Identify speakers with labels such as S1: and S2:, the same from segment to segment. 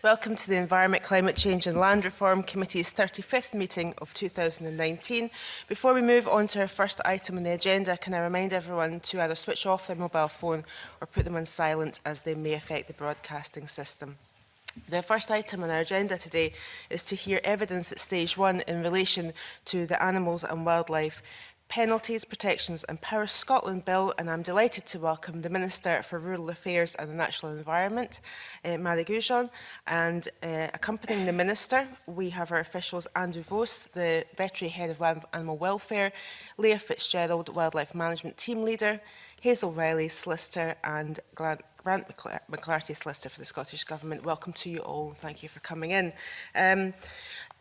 S1: Welcome to the Environment, Climate Change and Land Reform Committee's 35th meeting of 2019. Before we move on to our first item on the agenda, can I remind everyone to either switch off their mobile phone or put them on silent, as they may affect the broadcasting system. The first item on our agenda today is to hear evidence at stage 1 in relation to the Animals and Wildlife Penalties, Protections and Powers Scotland Bill, and I'm delighted to welcome the Minister for Rural Affairs and the Natural Environment, Mairi Gougeon, and accompanying the Minister we have our officials Andrew Vos, the Veterinary Head of Animal Welfare, Leah Fitzgerald, Wildlife Management Team Leader, Hazel Riley, Solicitor, and Grant McClarty, Solicitor for the Scottish Government. Welcome to you all. Thank you for coming in.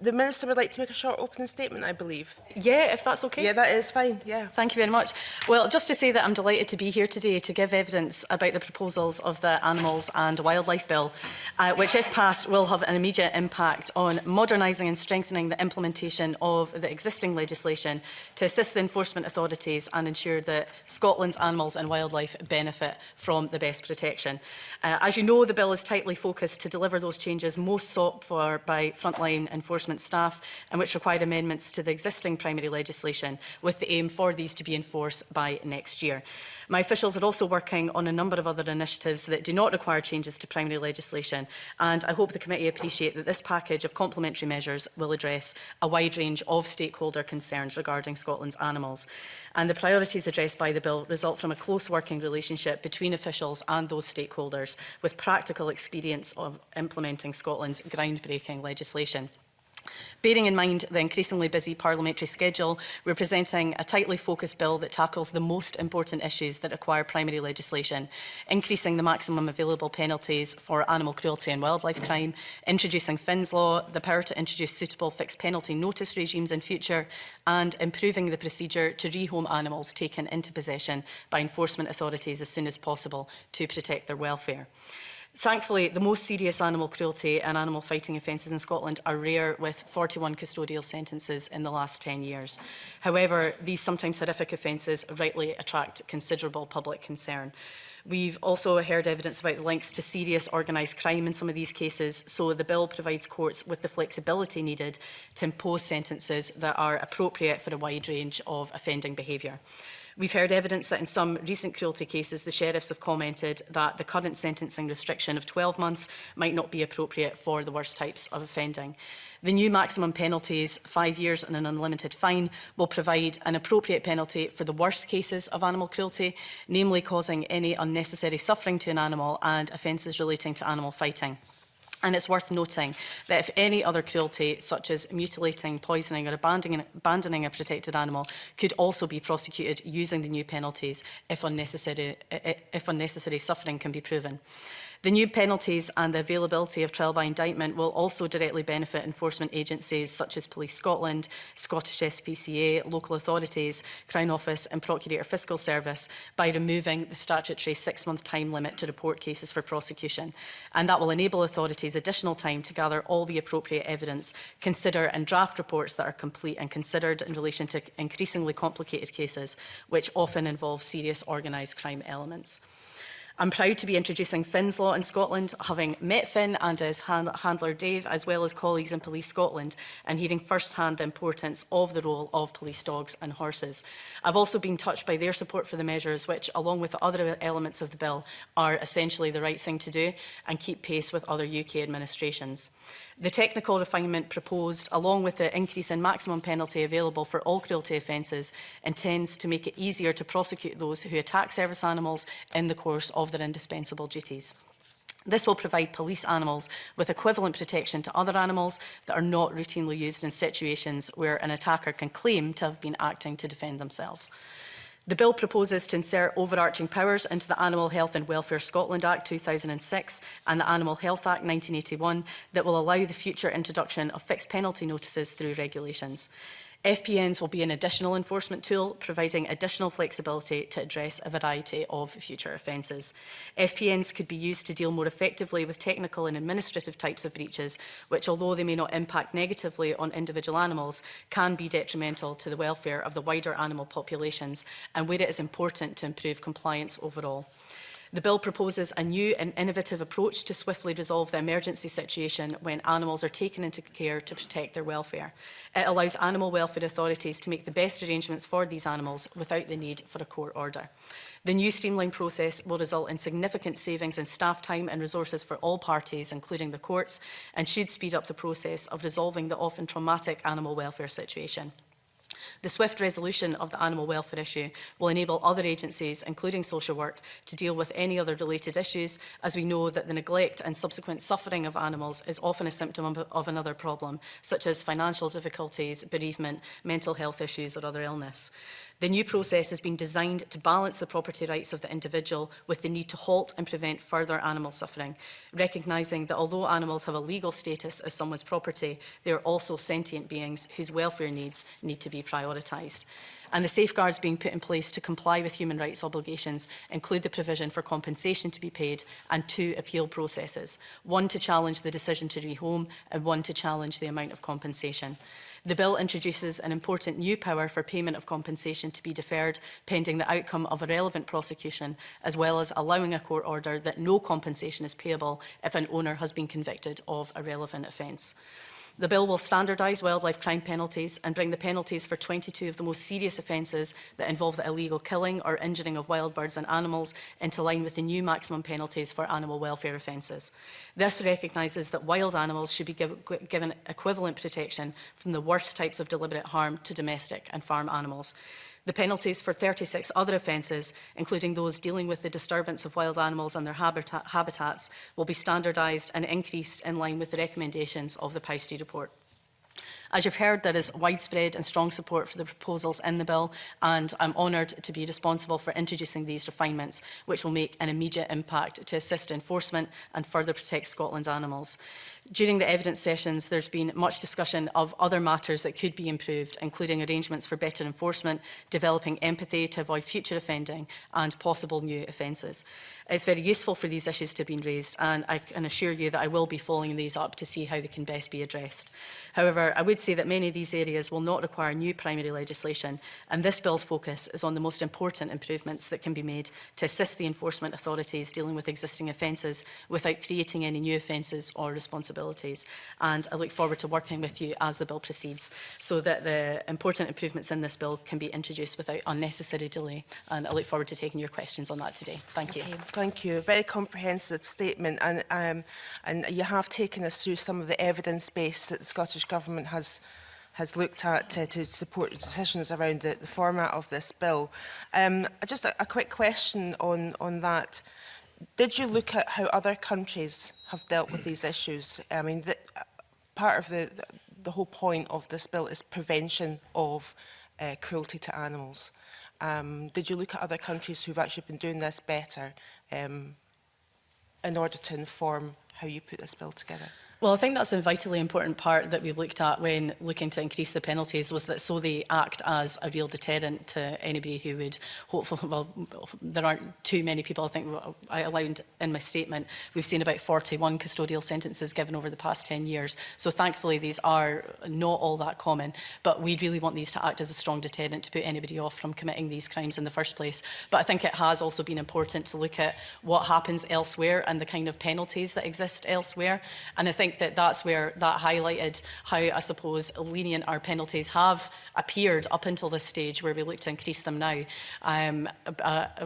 S1: The Minister would like to make a short opening statement, I believe.
S2: Yeah, if that's okay.
S1: Yeah, that is fine, yeah.
S2: Thank you very much. Well, just to say that I'm delighted to be here today to give evidence about the proposals of the Animals and Wildlife Bill, which, if passed, will have an immediate impact on modernising and strengthening the implementation of the existing legislation to assist the enforcement authorities and ensure that Scotland's animals and wildlife benefit from the best protection. As you know, the bill is tightly focused to deliver those changes most sought for by frontline enforcement staff, and which require amendments to the existing primary legislation, with the aim for these to be enforced by next year. My officials are also working on a number of other initiatives that do not require changes to primary legislation, and I hope the committee appreciate that this package of complementary measures will address a wide range of stakeholder concerns regarding Scotland's animals. And the priorities addressed by the bill result from a close working relationship between officials and those stakeholders, with practical experience of implementing Scotland's groundbreaking legislation. Bearing in mind the increasingly busy parliamentary schedule, we're presenting a tightly focused bill that tackles the most important issues that require primary legislation, increasing the maximum available penalties for animal cruelty and wildlife crime, introducing Finn's Law, the power to introduce suitable fixed penalty notice regimes in future, and improving the procedure to rehome animals taken into possession by enforcement authorities as soon as possible to protect their welfare. Thankfully, the most serious animal cruelty and animal fighting offences in Scotland are rare, with 41 custodial sentences in the last 10 years. However, these sometimes horrific offences rightly attract considerable public concern. We've also heard evidence about the links to serious organised crime in some of these cases, so the bill provides courts with the flexibility needed to impose sentences that are appropriate for a wide range of offending behaviour. We've heard evidence that in some recent cruelty cases, the sheriffs have commented that the current sentencing restriction of 12 months might not be appropriate for the worst types of offending. The new maximum penalties, 5 years and an unlimited fine, will provide an appropriate penalty for the worst cases of animal cruelty, namely causing any unnecessary suffering to an animal and offences relating to animal fighting. And it's worth noting that if any other cruelty, such as mutilating, poisoning or abandoning a protected animal, could also be prosecuted using the new penalties if unnecessary suffering can be proven. The new penalties and the availability of trial by indictment will also directly benefit enforcement agencies such as Police Scotland, Scottish SPCA, local authorities, Crown Office and Procurator Fiscal Service by removing the statutory 6-month time limit to report cases for prosecution. And that will enable authorities additional time to gather all the appropriate evidence, consider and draft reports that are complete and considered in relation to increasingly complicated cases, which often involve serious organised crime elements. I'm proud to be introducing Finn's Law in Scotland, having met Finn and his handler Dave, as well as colleagues in Police Scotland, and hearing first-hand the importance of the role of police dogs and horses. I've also been touched by their support for the measures, which, along with the other elements of the bill, are essentially the right thing to do and keep pace with other UK administrations. The technical refinement proposed, along with the increase in maximum penalty available for all cruelty offences, intends to make it easier to prosecute those who attack service animals in the course of their indispensable duties. This will provide police animals with equivalent protection to other animals that are not routinely used in situations where an attacker can claim to have been acting to defend themselves. The bill proposes to insert overarching powers into the Animal Health and Welfare Scotland Act 2006 and the Animal Health Act 1981 that will allow the future introduction of fixed penalty notices through regulations. FPNs will be an additional enforcement tool, providing additional flexibility to address a variety of future offences. FPNs could be used to deal more effectively with technical and administrative types of breaches, which, although they may not impact negatively on individual animals, can be detrimental to the welfare of the wider animal populations, and where it is important to improve compliance overall. The bill proposes a new and innovative approach to swiftly resolve the emergency situation when animals are taken into care to protect their welfare. It allows animal welfare authorities to make the best arrangements for these animals without the need for a court order. The new streamlined process will result in significant savings in staff time and resources for all parties, including the courts, and should speed up the process of resolving the often traumatic animal welfare situation. The swift resolution of the animal welfare issue will enable other agencies, including social work, to deal with any other related issues, as we know that the neglect and subsequent suffering of animals is often a symptom of another problem, such as financial difficulties, bereavement, mental health issues or other illness. The new process has been designed to balance the property rights of the individual with the need to halt and prevent further animal suffering, recognising that although animals have a legal status as someone's property, they are also sentient beings whose welfare needs need to be prioritised. And the safeguards being put in place to comply with human rights obligations include the provision for compensation to be paid and 2 appeal processes, one to challenge the decision to rehome and one to challenge the amount of compensation. The bill introduces an important new power for payment of compensation to be deferred pending the outcome of a relevant prosecution, as well as allowing a court order that no compensation is payable if an owner has been convicted of a relevant offence. The bill will standardise wildlife crime penalties and bring the penalties for 22 of the most serious offences that involve the illegal killing or injuring of wild birds and animals into line with the new maximum penalties for animal welfare offences. This recognises that wild animals should be given equivalent protection from the worst types of deliberate harm to domestic and farm animals. The penalties for 36 other offences, including those dealing with the disturbance of wild animals and their habitats, will be standardised and increased in line with the recommendations of the Pousty report. As you've heard, there is widespread and strong support for the proposals in the bill, and I'm honoured to be responsible for introducing these refinements, which will make an immediate impact to assist enforcement and further protect Scotland's animals. During the evidence sessions, there's been much discussion of other matters that could be improved, including arrangements for better enforcement, developing empathy to avoid future offending, and possible new offences. It's very useful for these issues to have been raised, and I can assure you that I will be following these up to see how they can best be addressed. However, I would say that many of these areas will not require new primary legislation, and this bill's focus is on the most important improvements that can be made to assist the enforcement authorities dealing with existing offences without creating any new offences or responsibilities. And I look forward to working with you as the bill proceeds so that the important improvements in this bill can be introduced without unnecessary delay. And I look forward to taking your questions on that today. Thank you.
S1: Thank you. A very comprehensive statement, and you have taken us through some of the evidence base that the Scottish Government has looked at to support decisions around the format of this bill. Just a quick question on that. Did you look at how other countries have dealt with these issues? I mean, part of the whole point of this bill is prevention of cruelty to animals. Did you look at other countries who've actually been doing this better in order to inform how you put this bill together?
S2: Well, I think that's a vitally important part that we looked at when looking to increase the penalties, was that so they act as a real deterrent to anybody who would hopefully, well, there aren't too many people, I think I outlined in my statement, we've seen about 41 custodial sentences given over the past 10 years. So thankfully these are not all that common, but we really want these to act as a strong deterrent to put anybody off from committing these crimes in the first place. But I think it has also been important to look at what happens elsewhere and the kind of penalties that exist elsewhere. And I think that's where that highlighted how, I suppose, lenient our penalties have appeared up until this stage where we look to increase them now.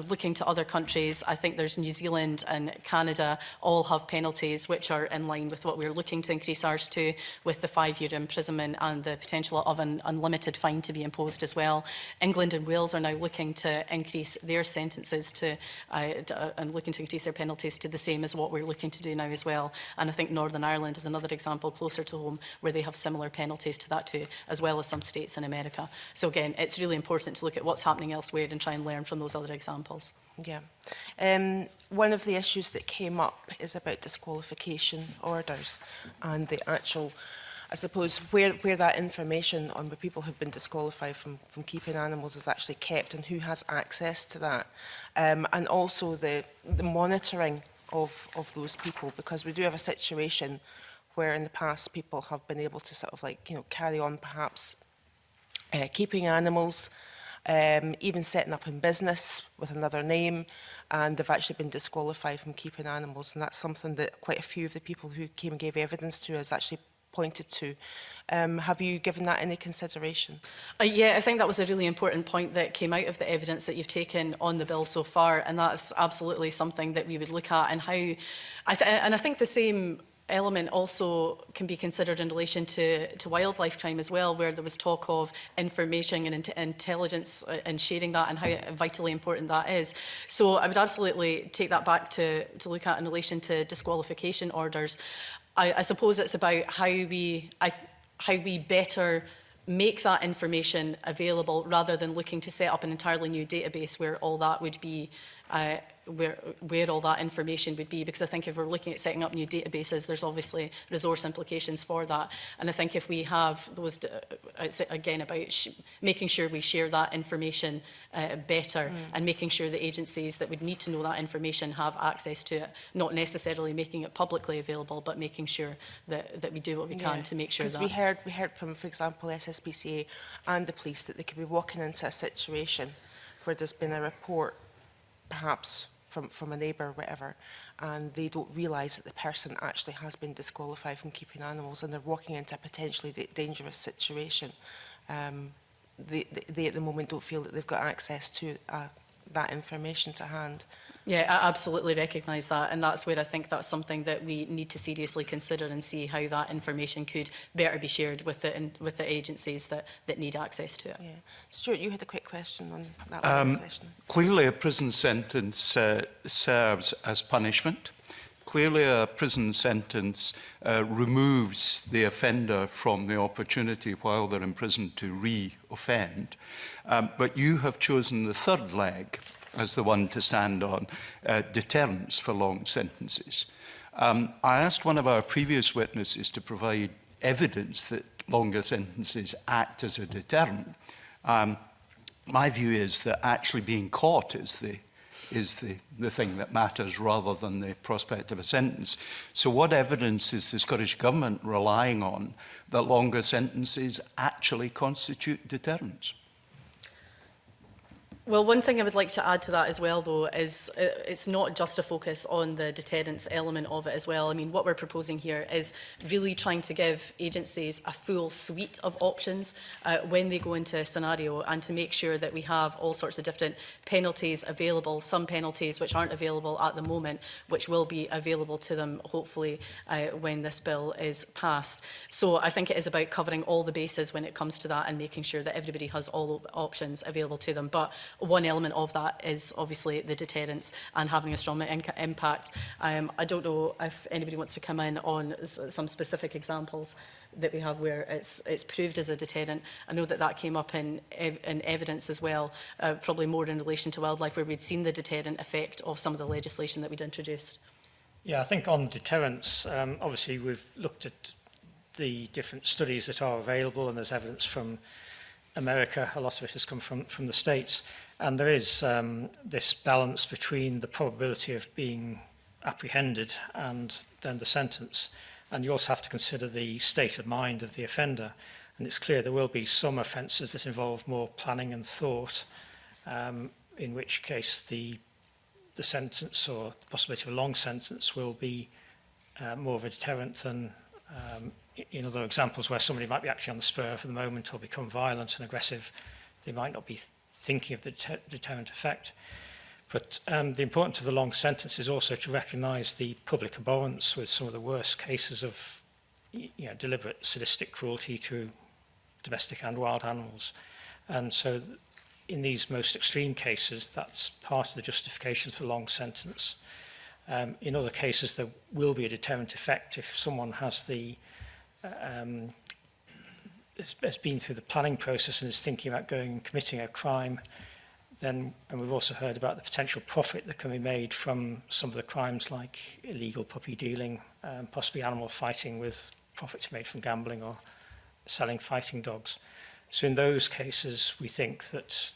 S2: Looking to other countries, I think there's New Zealand and Canada all have penalties which are in line with what we're looking to increase ours to, with the 5-year imprisonment and the potential of an unlimited fine to be imposed as well. England and Wales are now looking to increase their sentences to, and looking to increase their penalties to the same as what we're looking to do now as well. And I think Northern Ireland is another example closer to home where they have similar penalties to that too, as well as some states in America. So again, it's really important to look at what's happening elsewhere and try and learn from those other examples.
S1: Yeah. One of the issues that came up is about disqualification orders and the actual, I suppose, where that information on the people who've been disqualified from keeping animals is actually kept and who has access to that. And also the monitoring of those people, because we do have a situation where in the past people have been able to sort of like, you know, carry on perhaps keeping animals even setting up in business with another name, and they've actually been disqualified from keeping animals. And that's something that quite a few of the people who came and gave evidence to us actually pointed to. Have you given that any consideration?
S2: Yeah, I think that was a really important point that came out of the evidence that you've taken on the bill so far, and that's absolutely something that we would look at, and how, I think the same element also can be considered in relation to wildlife crime as well, where there was talk of information and intelligence and sharing that, and how vitally important that is. So I would absolutely take that back to look at in relation to disqualification orders. I suppose it's about how we better make that information available, rather than looking to set up an entirely new database where all that would be, where all that information would be. Because I think if we're looking at setting up new databases, there's obviously resource implications for that. And I think if we have those, it's again about making sure we share that information better, and making sure the agencies that would need to know that information have access to it, not necessarily making it publicly available, but making sure that we do what we can to make sure that.
S1: Because we heard from, for example, SSPCA and the police that they could be walking into a situation where there's been a report, perhaps from a neighbour or whatever, and they don't realise that the person actually has been disqualified from keeping animals, and they're walking into a potentially dangerous situation. They at the moment don't feel that they've got access to that information to hand.
S2: Yeah, I absolutely recognise that, and that's where I think that's something that we need to seriously consider, and see how that information could better be shared with the agencies that need access to it.
S1: Yeah. Stuart, you had a quick question on that question.
S3: Clearly a prison sentence serves as punishment. Clearly a prison sentence removes the offender from the opportunity while they're in prison to re-offend. But you have chosen the third leg as the one to stand on, deterrence for long sentences. I asked one of our previous witnesses to provide evidence that longer sentences act as a deterrent. My view is that actually being caught is the thing that matters, rather than the prospect of a sentence. So what evidence is the Scottish Government relying on that longer sentences actually constitute deterrence?
S2: Well, one thing I would like to add to that as well, though, is it's not just a focus on the deterrence element of it as well. I mean, what we're proposing here is really trying to give agencies a full suite of options when they go into a scenario, and to make sure that we have all sorts of different penalties available, some penalties which aren't available at the moment, which will be available to them, hopefully, when this bill is passed. So I think it is about covering all the bases when it comes to that, and making sure that everybody has all options available to them. But one element of that is obviously the deterrence and having a strong impact. I don't know if anybody wants to come in on some specific examples that we have where it's proved as a deterrent. I know that came up in evidence as well, probably more in relation to wildlife, where we'd seen the deterrent effect of some of the legislation that we'd introduced.
S4: Yeah, I think on deterrence, obviously we've looked at the different studies that are available, and there's evidence from America. A lot of it has come from the States. And there is this balance between the probability of being apprehended and then the sentence. And you also have to consider the state of mind of the offender. And it's clear there will be some offences that involve more planning and thought, in which case the sentence, or the possibility of a long sentence, will be more of a deterrent than in other examples where somebody might be actually on the spur for the moment, or become violent and aggressive. They might not be thinking of the deterrent effect. But the importance of the long sentence is also to recognise the public abhorrence with some of the worst cases of deliberate sadistic cruelty to domestic and wild animals. And so in these most extreme cases, that's part of the justification for the long sentence. In other cases, there will be a deterrent effect if someone has has been through the planning process and is thinking about going and committing a crime. Then, and we've also heard about the potential profit that can be made from some of the crimes, like illegal puppy dealing, possibly animal fighting, with profits made from gambling or selling fighting dogs. So in those cases, we think that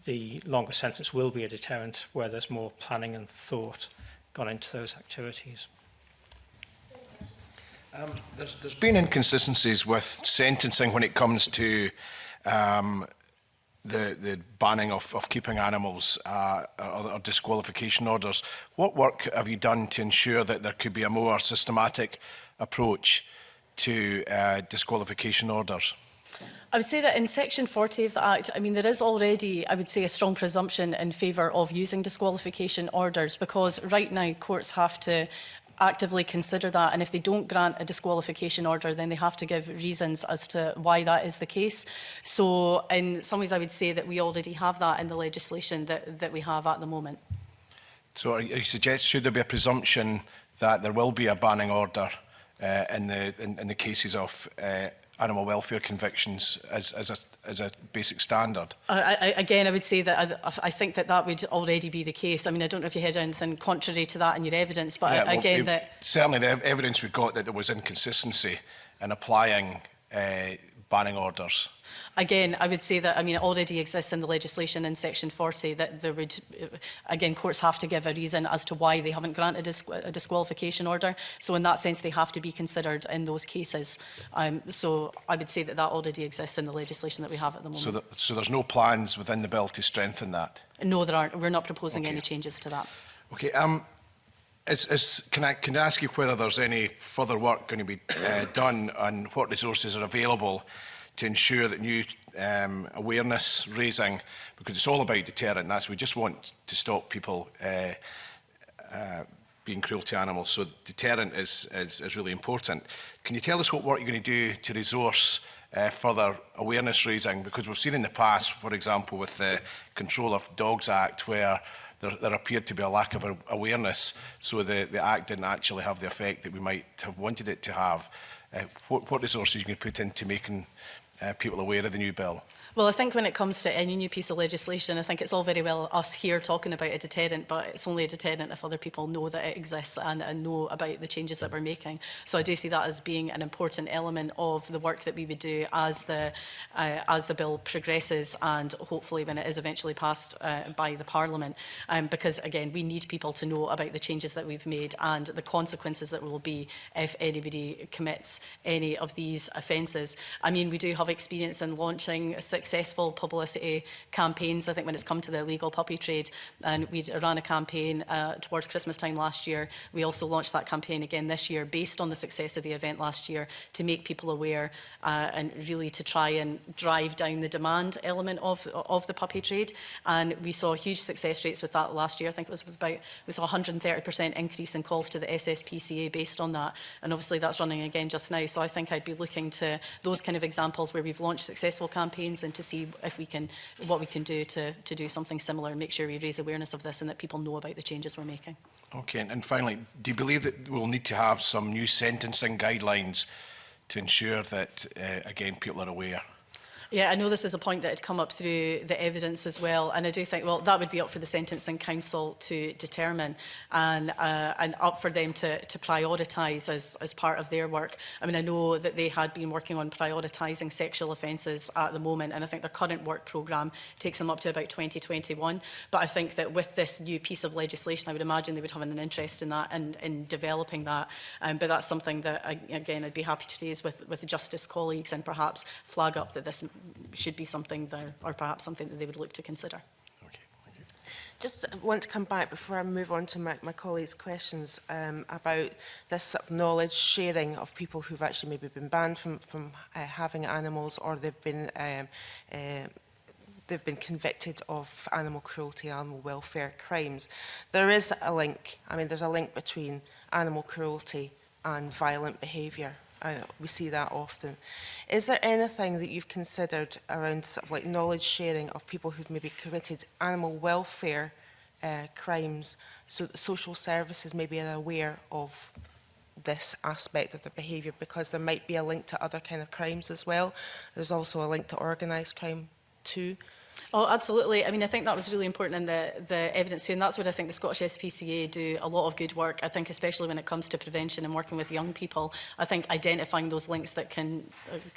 S4: the longer sentence will be a deterrent where there's more planning and thought gone into those activities.
S5: There's been inconsistencies with sentencing when it comes to the the banning of keeping animals or disqualification orders. What work have you done to ensure that there could be a more systematic approach to disqualification orders?
S2: I would say that in Section 40 of the Act, I mean, there is already, I would say, a strong presumption in favour of using disqualification orders, because right now courts have to actively consider that, and if they don't grant a disqualification order, then they have to give reasons as to why that is the case. So in some ways I would say that we already have that in the legislation that we have at the moment.
S5: So you suggest, should there be a presumption that there will be a banning order in the cases of animal welfare convictions as a basic standard?
S2: Again, I would say that I think that would already be the case. I mean, I don't know if you had anything contrary to that in your evidence, but
S5: Yeah, well,
S2: again, that
S5: certainly the evidence we got that there was inconsistency in applying banning orders.
S2: Again, I would say that, I mean, it already exists in the legislation in Section 40 that there would, again, courts have to give a reason as to why they haven't granted a disqualification order. So in that sense, they have to be considered in those cases. So I would say that already exists in the legislation that we have at the moment.
S5: So there's no plans within the bill to strengthen that?
S2: No, there aren't. We're not proposing any changes to that.
S5: Okay. Can I ask you whether there's any further work going to be done on what resources are available to ensure that new awareness raising, because it's all about deterrent, we just want to stop people being cruel to animals, so deterrent is really important. Can you tell us what work you're going to do to resource further awareness raising? Because we've seen in the past, for example, with the Control of Dogs Act, where there appeared to be a lack of awareness, so the Act didn't actually have the effect that we might have wanted it to have. What resources are you going to put into making people aware of the new bill?
S2: Well, I think when it comes to any new piece of legislation, I think it's all very well us here talking about a deterrent, but it's only a deterrent if other people know that it exists and know about the changes that we're making. So I do see that as being an important element of the work that we would do as the bill progresses, and hopefully when it is eventually passed by the Parliament. Because again, we need people to know about the changes that we've made and the consequences that will be if anybody commits any of these offences. I mean, we do have experience in launching successful publicity campaigns, I think, when it's come to the illegal puppy trade. And we ran a campaign towards Christmas time last year. We also launched that campaign again this year based on the success of the event last year, to make people aware and really to try and drive down the demand element of the puppy trade. And we saw huge success rates with that last year. I think it was we saw 130% increase in calls to the SSPCA based on that. And obviously that's running again just now. So I think I'd be looking to those kind of examples where we've launched successful campaigns, and to see if what we can do to do something similar and make sure we raise awareness of this and that people know about the changes we're making.
S5: Okay, and finally, do you believe that we'll need to have some new sentencing guidelines to ensure that, again, people are aware?
S2: Yeah, I know this is a point that had come up through the evidence as well, and I do think, well, that would be up for the Sentencing Council to determine, and up for them to prioritise as part of their work. I mean, I know that they had been working on prioritising sexual offences at the moment, and I think their current work programme takes them up to about 2021. But I think that with this new piece of legislation, I would imagine they would have an interest in that and in developing that. But that's something that, again, I'd be happy to raise with Justice colleagues and perhaps flag up that this should be something that, or perhaps something that they would look to consider.
S5: Okay, thank you.
S1: Just want to come back before I move on to my colleagues' questions about this sort of knowledge sharing of people who've actually maybe been banned from having animals, or they've been convicted of animal cruelty, animal welfare crimes. There is a link. I mean, there's a link between animal cruelty and violent behaviour. We see that often. Is there anything that you've considered around sort of like knowledge sharing of people who've maybe committed animal welfare crimes, so that social services maybe are aware of this aspect of their behaviour, because there might be a link to other kind of crimes as well? There's also a link to organised crime too.
S2: Oh, absolutely. I mean, I think that was really important in the evidence too, and that's what I think the Scottish SPCA do a lot of good work. I think especially when it comes to prevention and working with young people, I think identifying those links that can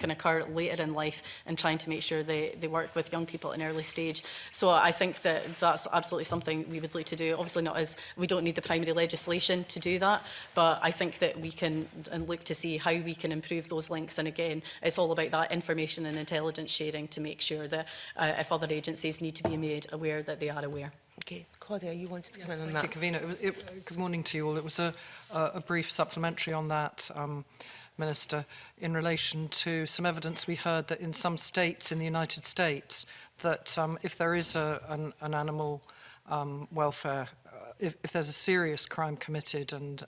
S2: occur later in life and trying to make sure they work with young people at an early stage. So I think that that's absolutely something we would look to do. Obviously not as, we don't need the primary legislation to do that, but I think that we can look to see how we can improve those links. And again, it's all about that information and intelligence sharing to make sure that if other agencies need to be made aware that they are aware.
S1: Okay, Claudia, you wanted to come in on
S6: Thank
S1: that.
S6: you, Kavina. Good morning to you all. It was a brief supplementary on that, Minister, in relation to some evidence we heard that in some states in the United States, that if there is an animal welfare, if there's a serious crime committed and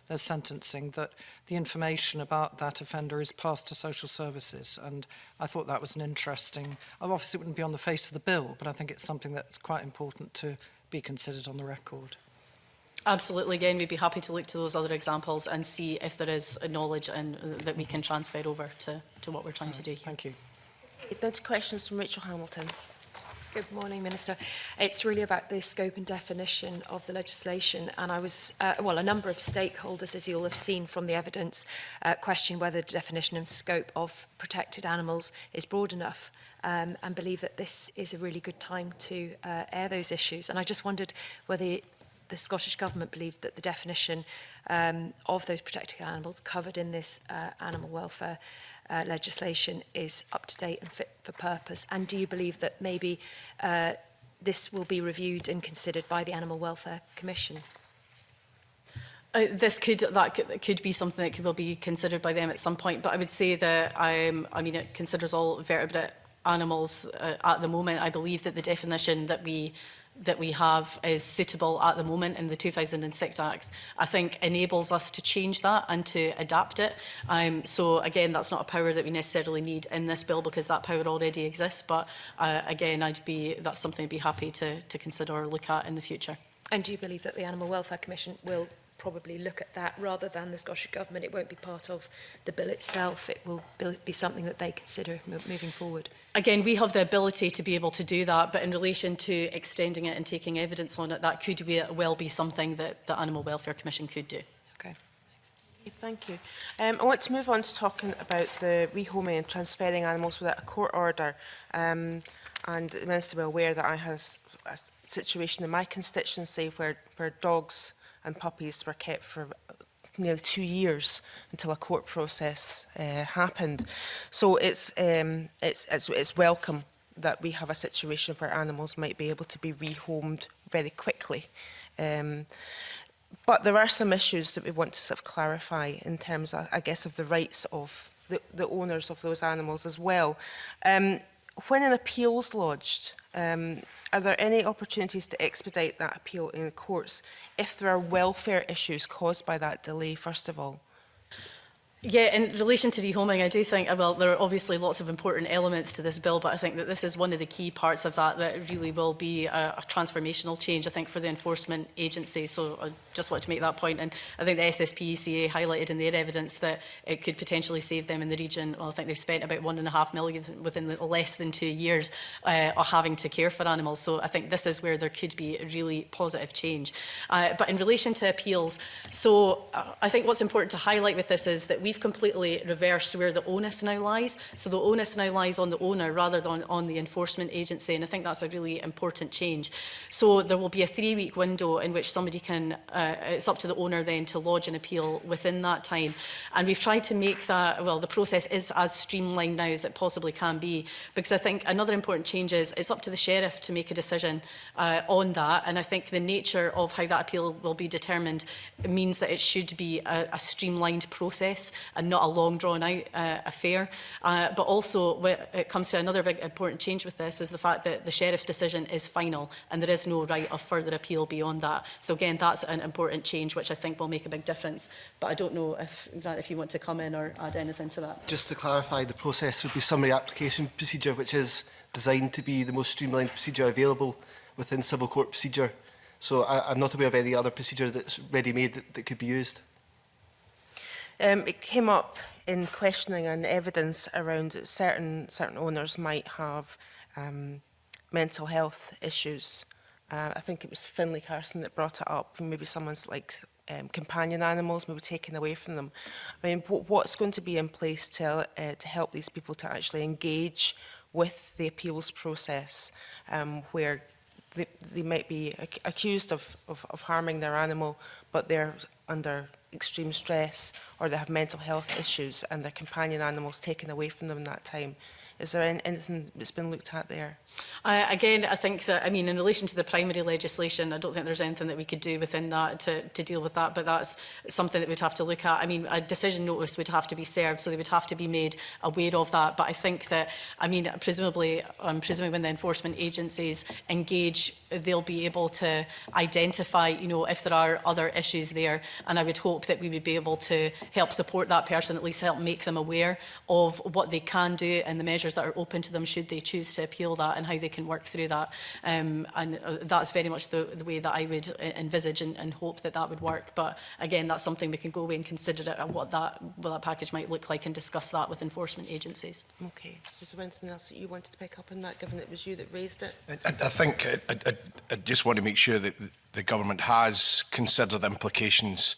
S6: there's sentencing, that the information about that offender is passed to social services. And I thought that was an interesting, obviously it wouldn't be on the face of the bill, but I think it's something that's quite important to be considered on the record.
S2: Absolutely. Again, we'd be happy to look to those other examples and see if there is a knowledge and that we can transfer over to what we're trying to do here.
S6: Thank you.
S1: Now to questions from Rachel Hamilton.
S7: Good morning, Minister. It's really about the scope and definition of the legislation, and I was, well, a number of stakeholders, as you'll have seen from the evidence, question whether the definition and scope of protected animals is broad enough, and believe that this is a really good time to air those issues. And I just wondered whether the Scottish Government believed that the definition of those protected animals covered in this animal welfare legislation is up to date and fit for purpose? And do you believe that maybe this will be reviewed and considered by the Animal Welfare Commission?
S2: That could be something that will be considered by them at some point, but I would say that I mean it considers all vertebrate animals at the moment. I believe that the definition that we have is suitable at the moment in the 2006 Act, I think enables us to change that and to adapt it. So again, that's not a power that we necessarily need in this bill because that power already exists. But again, that's something I'd be happy to consider or look at in the future.
S7: And do you believe that the Animal Welfare Commission will probably look at that rather than the Scottish Government? It won't be part of the bill itself. It will be something that they consider moving forward.
S2: Again, we have the ability to be able to do that, but in relation to extending it and taking evidence on it, that could well be something that the Animal Welfare Commission could do.
S7: Okay, thanks.
S1: Okay, thank you. I want to move on to talking about the rehoming and transferring animals without a court order. And the Minister will be aware that I have a situation in my constituency where dogs and puppies were kept for nearly 2 years until a court process happened. So it's welcome that we have a situation where animals might be able to be rehomed very quickly. But there are some issues that we want to sort of clarify in terms, I guess, of the rights of the owners of those animals as well. When an appeal's lodged, are there any opportunities to expedite that appeal in the courts if there are welfare issues caused by that delay, first of all?
S2: Yeah, in relation to rehoming, I do think, well, there are obviously lots of important elements to this bill, but I think that this is one of the key parts of that really will be a transformational change, I think, for the enforcement agency. So I just want to make that point. And I think the SSPECA highlighted in their evidence that it could potentially save them in the region. Well, I think they've spent about £1.5 million within less than 2 years of having to care for animals. So I think this is where there could be a really positive change. But in relation to appeals, so I think what's important to highlight with this is that we've completely reversed where the onus now lies. So the onus now lies on the owner rather than on the enforcement agency, and I think that's a really important change. So there will be a 3-week window in which somebody can, it's up to the owner then to lodge an appeal within that time. And we've tried to make that, well, the process is as streamlined now as it possibly can be, because I think another important change is it's up to the sheriff to make a decision on that, and I think the nature of how that appeal will be determined means that it should be a streamlined process and not a long drawn out affair. But also when it comes to another big important change with this is the fact that the sheriff's decision is final and there is no right of further appeal beyond that. So again, that's an important change which I think will make a big difference. But I don't know if Grant, if you want to come in or add anything to that.
S8: Just to clarify, the process would be summary application procedure, which is designed to be the most streamlined procedure available within civil court procedure. So I'm not aware of any other procedure that's ready-made that could be used.
S1: It came up in questioning and evidence around certain owners might have mental health issues. I think it was Finlay Carson that brought it up. Maybe someone's like companion animals maybe taken away from them. I mean, what's going to be in place to help these people to actually engage with the appeals process where they might be accused of harming their animal, but they're under extreme stress or they have mental health issues and their companion animals taken away from them in that time. Is there anything that's been looked at there?
S2: Again, I think that, I mean, in relation to the primary legislation, I don't think there's anything that we could do within that to deal with that, but that's something that we'd have to look at. I mean, a decision notice would have to be served, so they would have to be made aware of that. But I think that, I mean, presumably when the enforcement agencies engage, they'll be able to identify, you know, if there are other issues there. And I would hope that we would be able to help support that person, at least help make them aware of what they can do and the measures that are open to them should they choose to appeal that, and how they can work through that. And that's very much the way that I would envisage and hope that that would work. But again, that's something we can go away and consider it, what that package might look like, and discuss that with enforcement agencies.
S1: Okay. Was there anything else that you wanted to pick up on that, given it was you that raised it?
S5: I think I just want to make sure that the government has considered the implications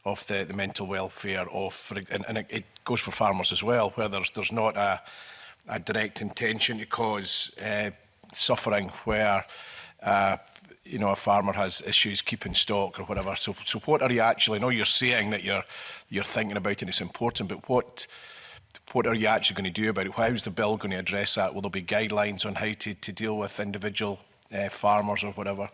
S5: of the mental welfare of, and it goes for farmers as well, where there's not a direct intention to cause suffering, where you know, a farmer has issues keeping stock or whatever. So what are you actually? I know you're saying that you're thinking about it and it's important, but what are you actually going to do about it? How's the bill going to address that? Will there be guidelines on how to deal with individual farmers or whatever?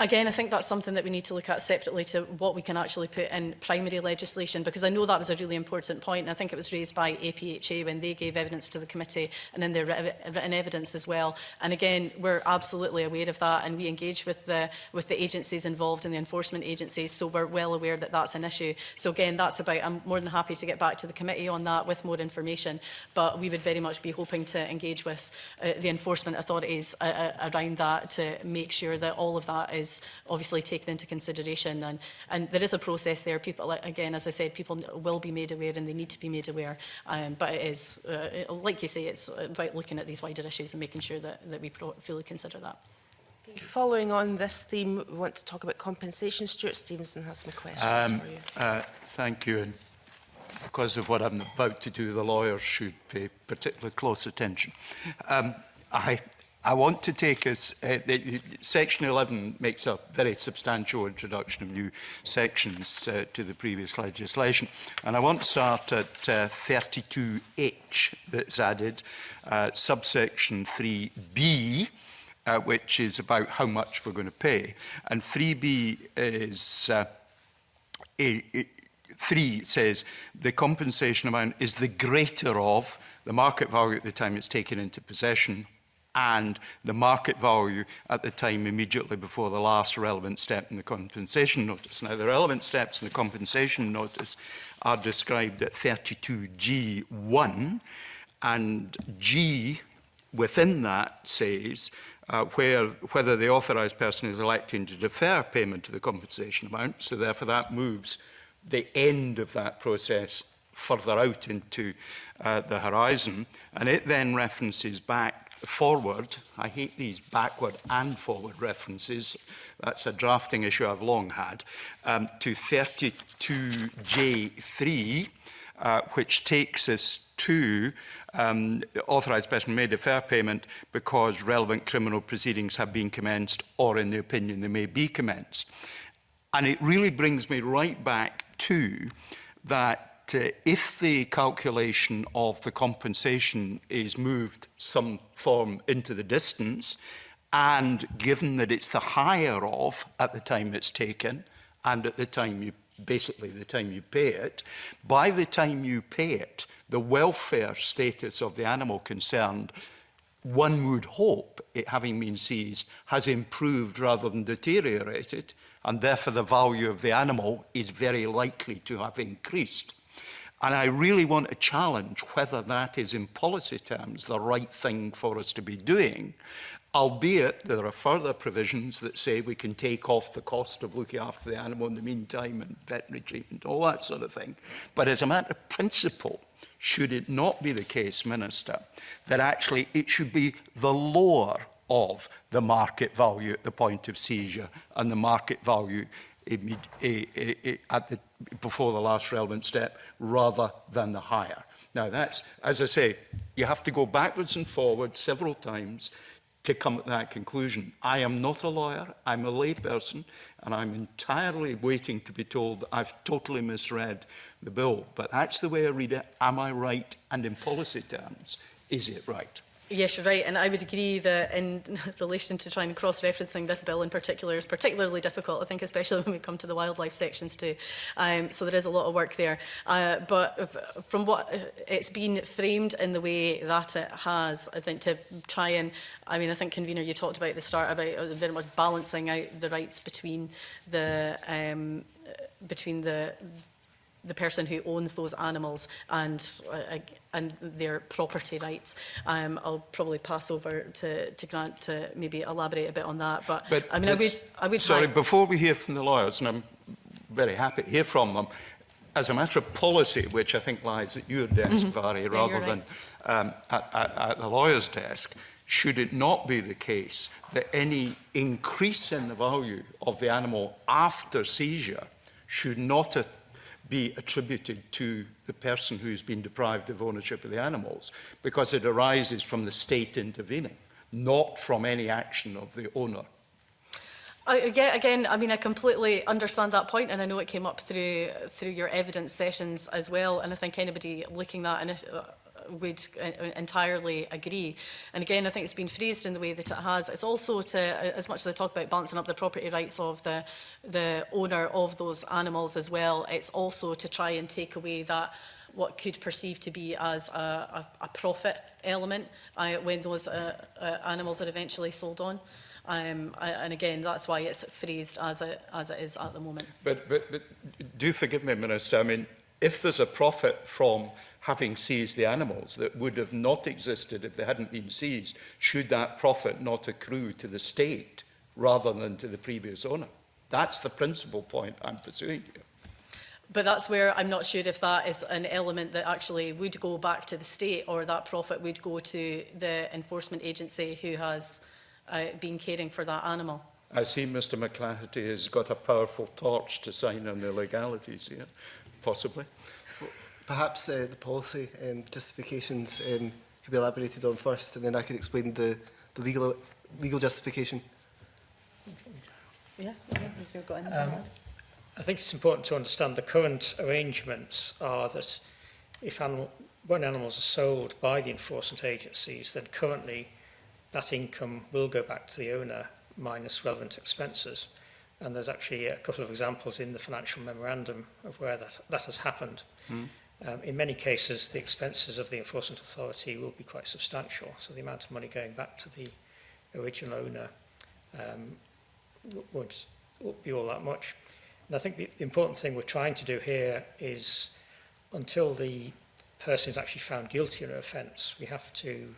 S2: Again, I think that's something that we need to look at separately to what we can actually put in primary legislation, because I know that was a really important point, and I think it was raised by APHA when they gave evidence to the committee and in their written evidence as well. And again, we're absolutely aware of that, and we engage with the agencies involved in the enforcement agencies, so we're well aware that that's an issue. So again, that's about, I'm more than happy to get back to the committee on that with more information, but we would very much be hoping to engage with the enforcement authorities around that to make sure that all of that is obviously taken into consideration, and there is a process there. People, again, as I said, people will be made aware and they need to be made aware, but it is, like you say, it's about looking at these wider issues and making sure that we fully consider that.
S1: Following on this theme, we want to talk about compensation. Stuart Stevenson has some questions for you.
S3: Thank you. And because of what I'm about to do, the lawyers should pay particularly close attention. I want to take us, Section 11 makes a very substantial introduction of new sections to the previous legislation. And I want to start at 32H that's added, subsection 3B, which is about how much we're going to pay. And 3B is, 3 says the compensation amount is the greater of the market value at the time it's taken into possession and the market value at the time immediately before the last relevant step in the compensation notice. Now, the relevant steps in the compensation notice are described at 32G1, and G within that says whether the authorised person is electing to defer payment of the compensation amount, so therefore that moves the end of that process further out into the horizon, and it then references back forward. I hate these backward and forward references. That's a drafting issue I've long had, to 32J3, which takes us to the authorised person may defer payment because relevant criminal proceedings have been commenced or, in the opinion, they may be commenced. And it really brings me right back to that if the calculation of the compensation is moved some form into the distance, and given that it's the higher of at the time it's taken and at the time you, basically the time you pay it, by the time you pay it, the welfare status of the animal concerned, one would hope, it having been seized, has improved rather than deteriorated, and therefore the value of the animal is very likely to have increased. And I really want to challenge whether that is, in policy terms, the right thing for us to be doing, albeit there are further provisions that say we can take off the cost of looking after the animal in the meantime and veterinary treatment, all that sort of thing. But as a matter of principle, should it not be the case, Minister, that actually it should be the lower of the market value at the point of seizure and the market value before the last relevant step, rather than the higher. Now, that's, as I say, you have to go backwards and forwards several times to come at that conclusion. I am not a lawyer, I'm a layperson, and I'm entirely waiting to be told that I've totally misread the bill. But that's the way I read it. Am I right? And in policy terms, Is it right?
S2: Yes, you're right, and I would agree that in relation to trying cross-referencing this bill in particular is particularly difficult, I think, especially when we come to the wildlife sections too. So there is a lot of work there. But from what it's been framed in the way that it has, I think to try and, I think, Convener, you talked about at the start about very much balancing out the rights between the person who owns those animals and their property rights. I'll probably pass over to Grant to maybe elaborate a bit on that. But I would
S3: sorry,
S2: try.
S3: before we hear from the lawyers, and I'm very happy to hear from them, as a matter of policy, which I think lies at your desk, Vary, rather than at the lawyer's desk, should it not be the case that any increase in the value of the animal after seizure should not be attributed to the person who's been deprived of ownership of the animals, because it arises from the state intervening, not from any action of the owner?
S2: Again, I completely understand that point, and I know it came up through your evidence sessions as well, and I think anybody looking at it would entirely agree. And again, I think it's been phrased in the way that it has. It's also to, as much as I talk about balancing up the property rights of the owner of those animals as well, it's also to try and take away that what could perceive to be as a profit element when those animals are eventually sold on. And again, that's why it's phrased as it is at the moment.
S3: But do forgive me, Minister, if there's a profit from having seized the animals that would have not existed if they hadn't been seized, should that profit not accrue to the state rather than to the previous owner? That's the principal point I'm pursuing here.
S2: But that's where I'm not sure if that is an element that actually would go back to the state, or that profit would go to the enforcement agency who has been caring for that animal.
S3: I see Mr McClatchy has got a powerful torch to sign on the legalities here, possibly.
S8: Perhaps the policy justifications could be elaborated on first, and then I could explain the legal justification.
S2: Yeah, you've got into that.
S4: I think it's important to understand the current arrangements are that when animals are sold by the enforcement agencies, then currently that income will go back to the owner minus relevant expenses. And there's actually a couple of examples in the financial memorandum of where that has happened. In many cases, the expenses of the enforcement authority will be quite substantial, so the amount of money going back to the original owner won't be all that much. And I think the important thing we're trying to do here is, until the person is actually found guilty of an offence, we have to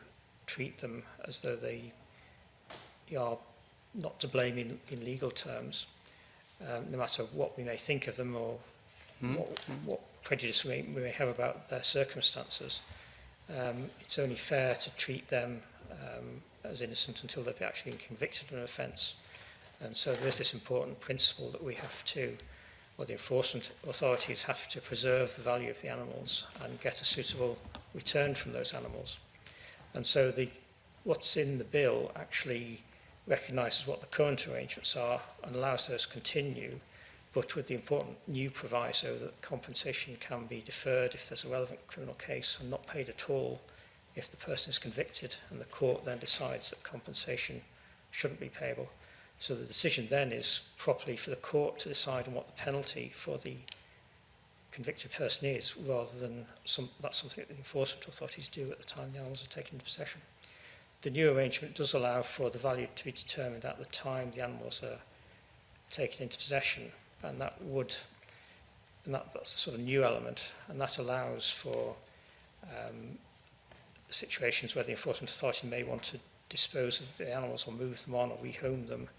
S4: treat them as though they are not to blame in legal terms, no matter what we may think of them or what prejudice we may have about their circumstances. It's only fair to treat them as innocent until they've actually been convicted of an offence. And so there is this important principle that we have to, or the enforcement authorities have to preserve the value of the animals and get a suitable return from those animals. And so what's in the bill actually recognises what the current arrangements are and allows those to continue, but with the important new proviso that compensation can be deferred if there's a relevant criminal case and not paid at all if the person is convicted and the court then decides that compensation shouldn't be payable. So the decision then is properly for the court to decide on what the penalty for the convicted person is, rather than that's something that the enforcement authorities do at the time the animals are taken into possession. The new arrangement does allow for the value to be determined at the time the animals are taken into possession, and that's a sort of new element, and that allows for situations where the enforcement authority may want to dispose of the animals or move them on or rehome them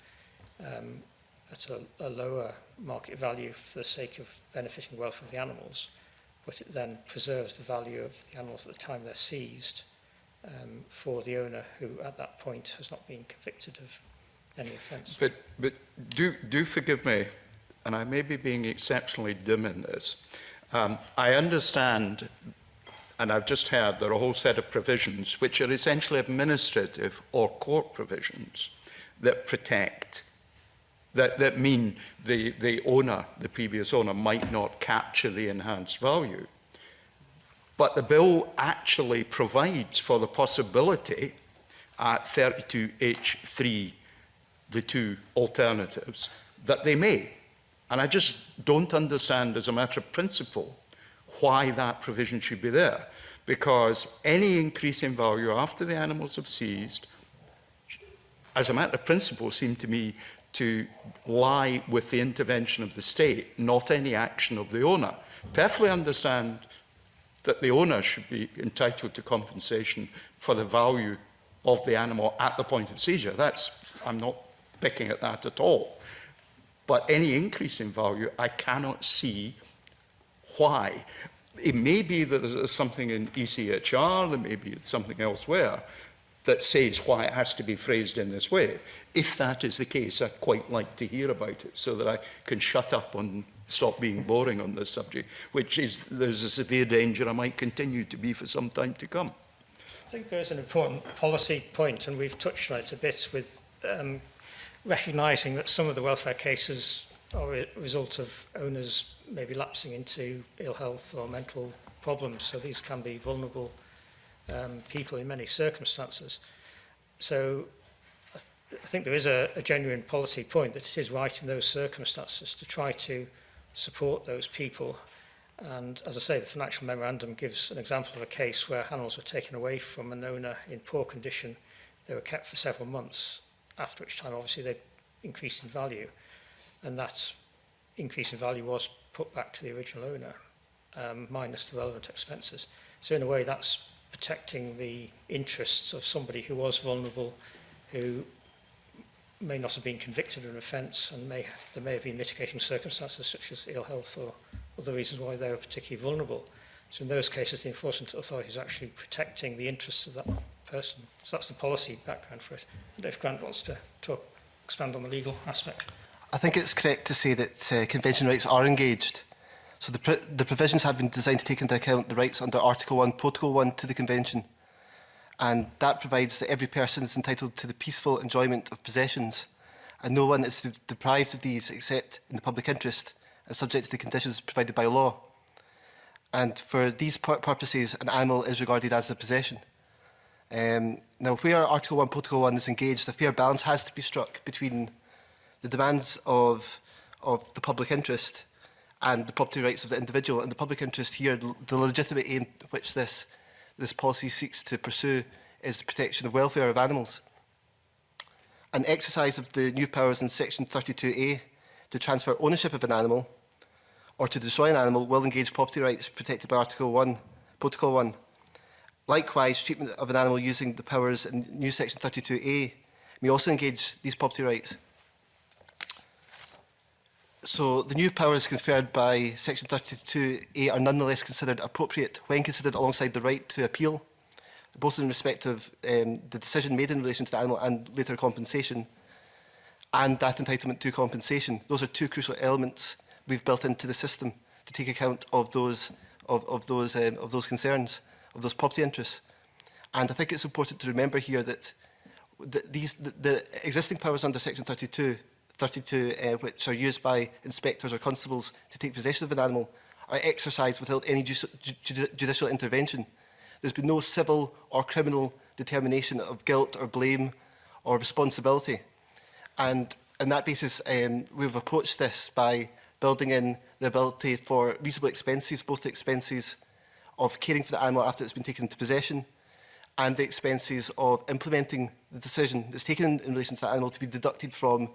S4: at a lower market value for the sake of benefiting the welfare of the animals, but it then preserves the value of the animals at the time they're seized for the owner, who at that point has not been convicted of any offence.
S3: But do forgive me, and I may be being exceptionally dim in this. I understand, and I've just heard there are a whole set of provisions which are essentially administrative or court provisions that protect, that mean the owner, the previous owner, might not capture the enhanced value. But the bill actually provides for the possibility at 32H3, the two alternatives, that they may. And I just don't understand as a matter of principle why that provision should be there. Because any increase in value after the animals have seized, as a matter of principle, seem to me to lie with the intervention of the state, not any action of the owner. Perfectly understand that the owner should be entitled to compensation for the value of the animal at the point of seizure. I'm not picking at that at all. But any increase in value, I cannot see why. It may be that there's something in ECHR, there may be something elsewhere that says why it has to be phrased in this way. If that is the case, I'd quite like to hear about it so that I can shut up and stop being boring on this subject, which is, there's a severe danger I might continue to be for some time to come.
S4: I think there is an important policy point, and we've touched on it a bit, with recognising that some of the welfare cases are a result of owners maybe lapsing into ill health or mental problems. So these can be vulnerable people in many circumstances. So I think there is a genuine policy point that it is right in those circumstances to try to support those people. And as I say, the financial memorandum gives an example of a case where animals were taken away from an owner in poor condition. They were kept for several months, after which time obviously they increased in value. And that increase in value was put back to the original owner, minus the relevant expenses. So in a way, that's protecting the interests of somebody who was vulnerable, who may not have been convicted of an offence, and there may have been mitigating circumstances such as ill health or other reasons why they were particularly vulnerable. So in those cases, the enforcement authority is actually protecting the interests of that person. So that's the policy background for it. And if Grant wants to expand on the legal aspect.
S8: I think it's correct to say that convention rights are engaged. So the provisions have been designed to take into account the rights under Article 1, Protocol 1 to the Convention. And that provides that every person is entitled to the peaceful enjoyment of possessions, and no one is deprived of these except in the public interest and subject to the conditions provided by law. And for these purposes, an animal is regarded as a possession. Now, where Article 1, Protocol 1 is engaged, a fair balance has to be struck between the demands of the public interest and the property rights of the individual. And the public interest here, the legitimate aim which this policy seeks to pursue, is the protection of welfare of animals. An exercise of the new powers in Section 32A to transfer ownership of an animal or to destroy an animal will engage property rights protected by Article 1, Protocol 1. Likewise, treatment of an animal using the powers in new Section 32A may also engage these property rights. So the new powers conferred by Section 32A are nonetheless considered appropriate when considered alongside the right to appeal, both in respect of the decision made in relation to the animal and later compensation, and that entitlement to compensation. Those are two crucial elements we've built into the system to take account of those concerns, of those property interests. And I think it's important to remember here that the existing powers under Section 32, which are used by inspectors or constables to take possession of an animal, are exercised without any judicial intervention. There's been no civil or criminal determination of guilt or blame or responsibility. And on that basis, we've approached this by building in the ability for reasonable expenses, both the expenses of caring for the animal after it's been taken into possession and the expenses of implementing the decision that's taken in relation to the animal to be deducted from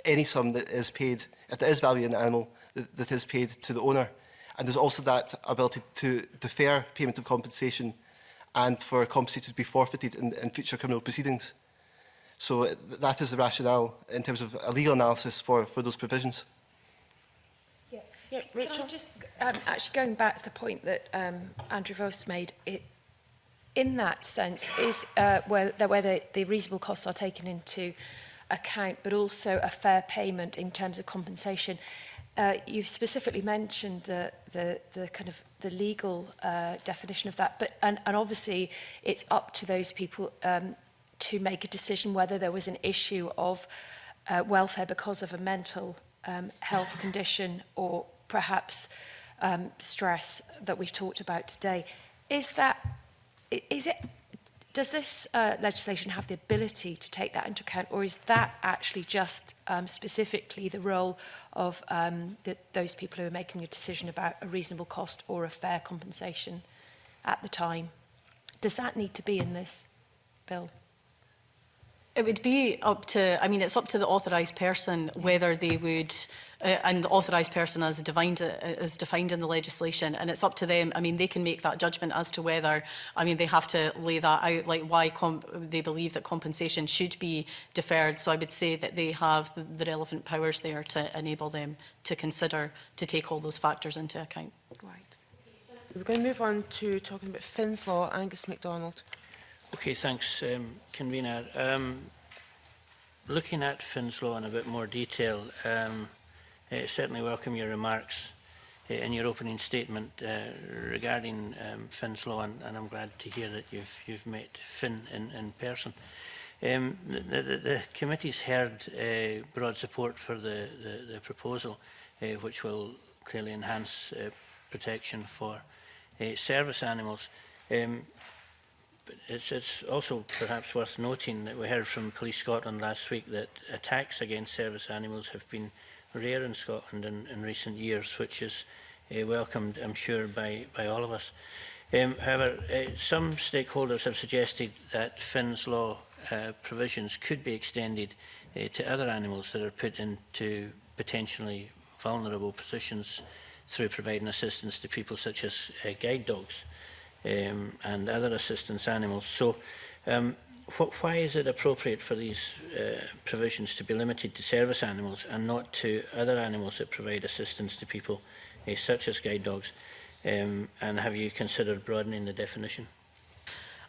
S8: any sum that is paid, if there is value in the animal, that is paid to the owner. And there's also that ability to defer payment of compensation and for compensation to be forfeited in future criminal proceedings. So that is the rationale in terms of a legal analysis for those provisions.
S7: Yeah,
S1: Rachel?
S7: Can I just, actually going back to the point that Andrew Voss made, in that sense, is where the reasonable costs are taken into account, but also a fair payment in terms of compensation. You've specifically mentioned the kind of the legal definition of that, but and obviously it's up to those people to make a decision whether there was an issue of welfare because of a mental health condition or perhaps stress that we've talked about today. Does this legislation have the ability to take that into account, or is that actually just specifically the role of those people who are making a decision about a reasonable cost or a fair compensation at the time? Does that need to be in this bill?
S2: It would be up to, I mean, it's up to the authorised person whether they would, and the authorised person as defined in the legislation, and it's up to them. I mean, they can make that judgment as to whether, I mean, they have to lay that out, like why they believe that compensation should be deferred. So I would say that they have the relevant powers there to enable them to consider, to take all those factors into account.
S7: Right.
S1: We're going to move on to talking about Finn's Law. Angus MacDonald.
S9: Okay, thanks, Convener. Looking at Finn's Law in a bit more detail, certainly welcome your remarks in your opening statement regarding Finn's Law, and I'm glad to hear that you've met Finn in person. The committee's heard broad support for the proposal, which will clearly enhance protection for service animals. But it's also perhaps worth noting that we heard from Police Scotland last week that attacks against service animals have been rare in Scotland in recent years, which is welcomed, I'm sure, by all of us. However, some stakeholders have suggested that Finn's Law provisions could be extended to other animals that are put into potentially vulnerable positions through providing assistance to people such as guide dogs. And other assistance animals. So why is it appropriate for these provisions to be limited to service animals and not to other animals that provide assistance to people, such as guide dogs? And have you considered broadening the definition?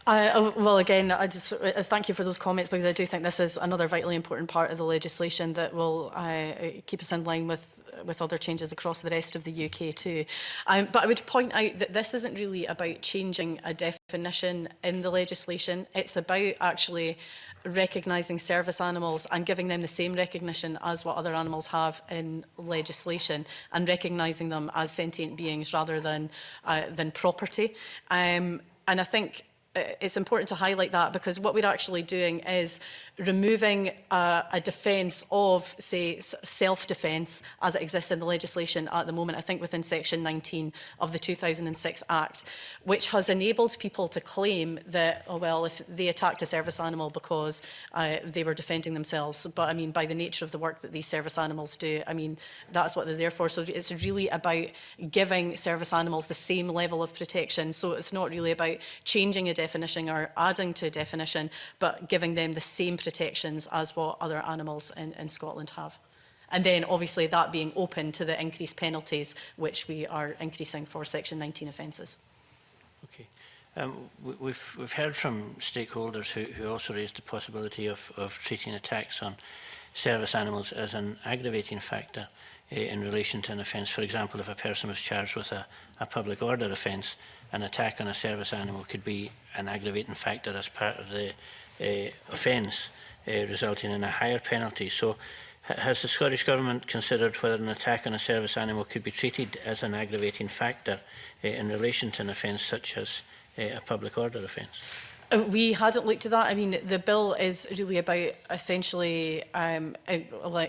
S2: Well, again, I just thank you for those comments, because I do think this is another vitally important part of the legislation that will keep us in line with other changes across the rest of the UK too. But I would point out that this isn't really about changing a definition in the legislation. It's about actually recognising service animals and giving them the same recognition as what other animals have in legislation, and recognising them as sentient beings rather than property. And I think it's important to highlight that, because what we're actually doing is removing a defence of, say, self-defence as it exists in the legislation at the moment, I think within section 19 of the 2006 Act, which has enabled people to claim that, oh well, if they attacked a service animal because they were defending themselves. But I mean, by the nature of the work that these service animals do, I mean, that's what they're there for. So it's really about giving service animals the same level of protection. So it's not really about changing a definition or adding to a definition, but giving them the same protections as what other animals in Scotland have. And then obviously that being open to the increased penalties, which we are increasing for section 19 offences.
S9: Okay. We've heard from stakeholders who also raised the possibility of treating attacks on service animals as an aggravating factor in relation to an offence. For example, if a person was charged with a public order offence, an attack on a service animal could be an aggravating factor as part of the offence, resulting in a higher penalty. So has the Scottish Government considered whether an attack on a service animal could be treated as an aggravating factor in relation to an offence such as a public order offence?
S2: We hadn't looked at that. I mean, the bill is really about essentially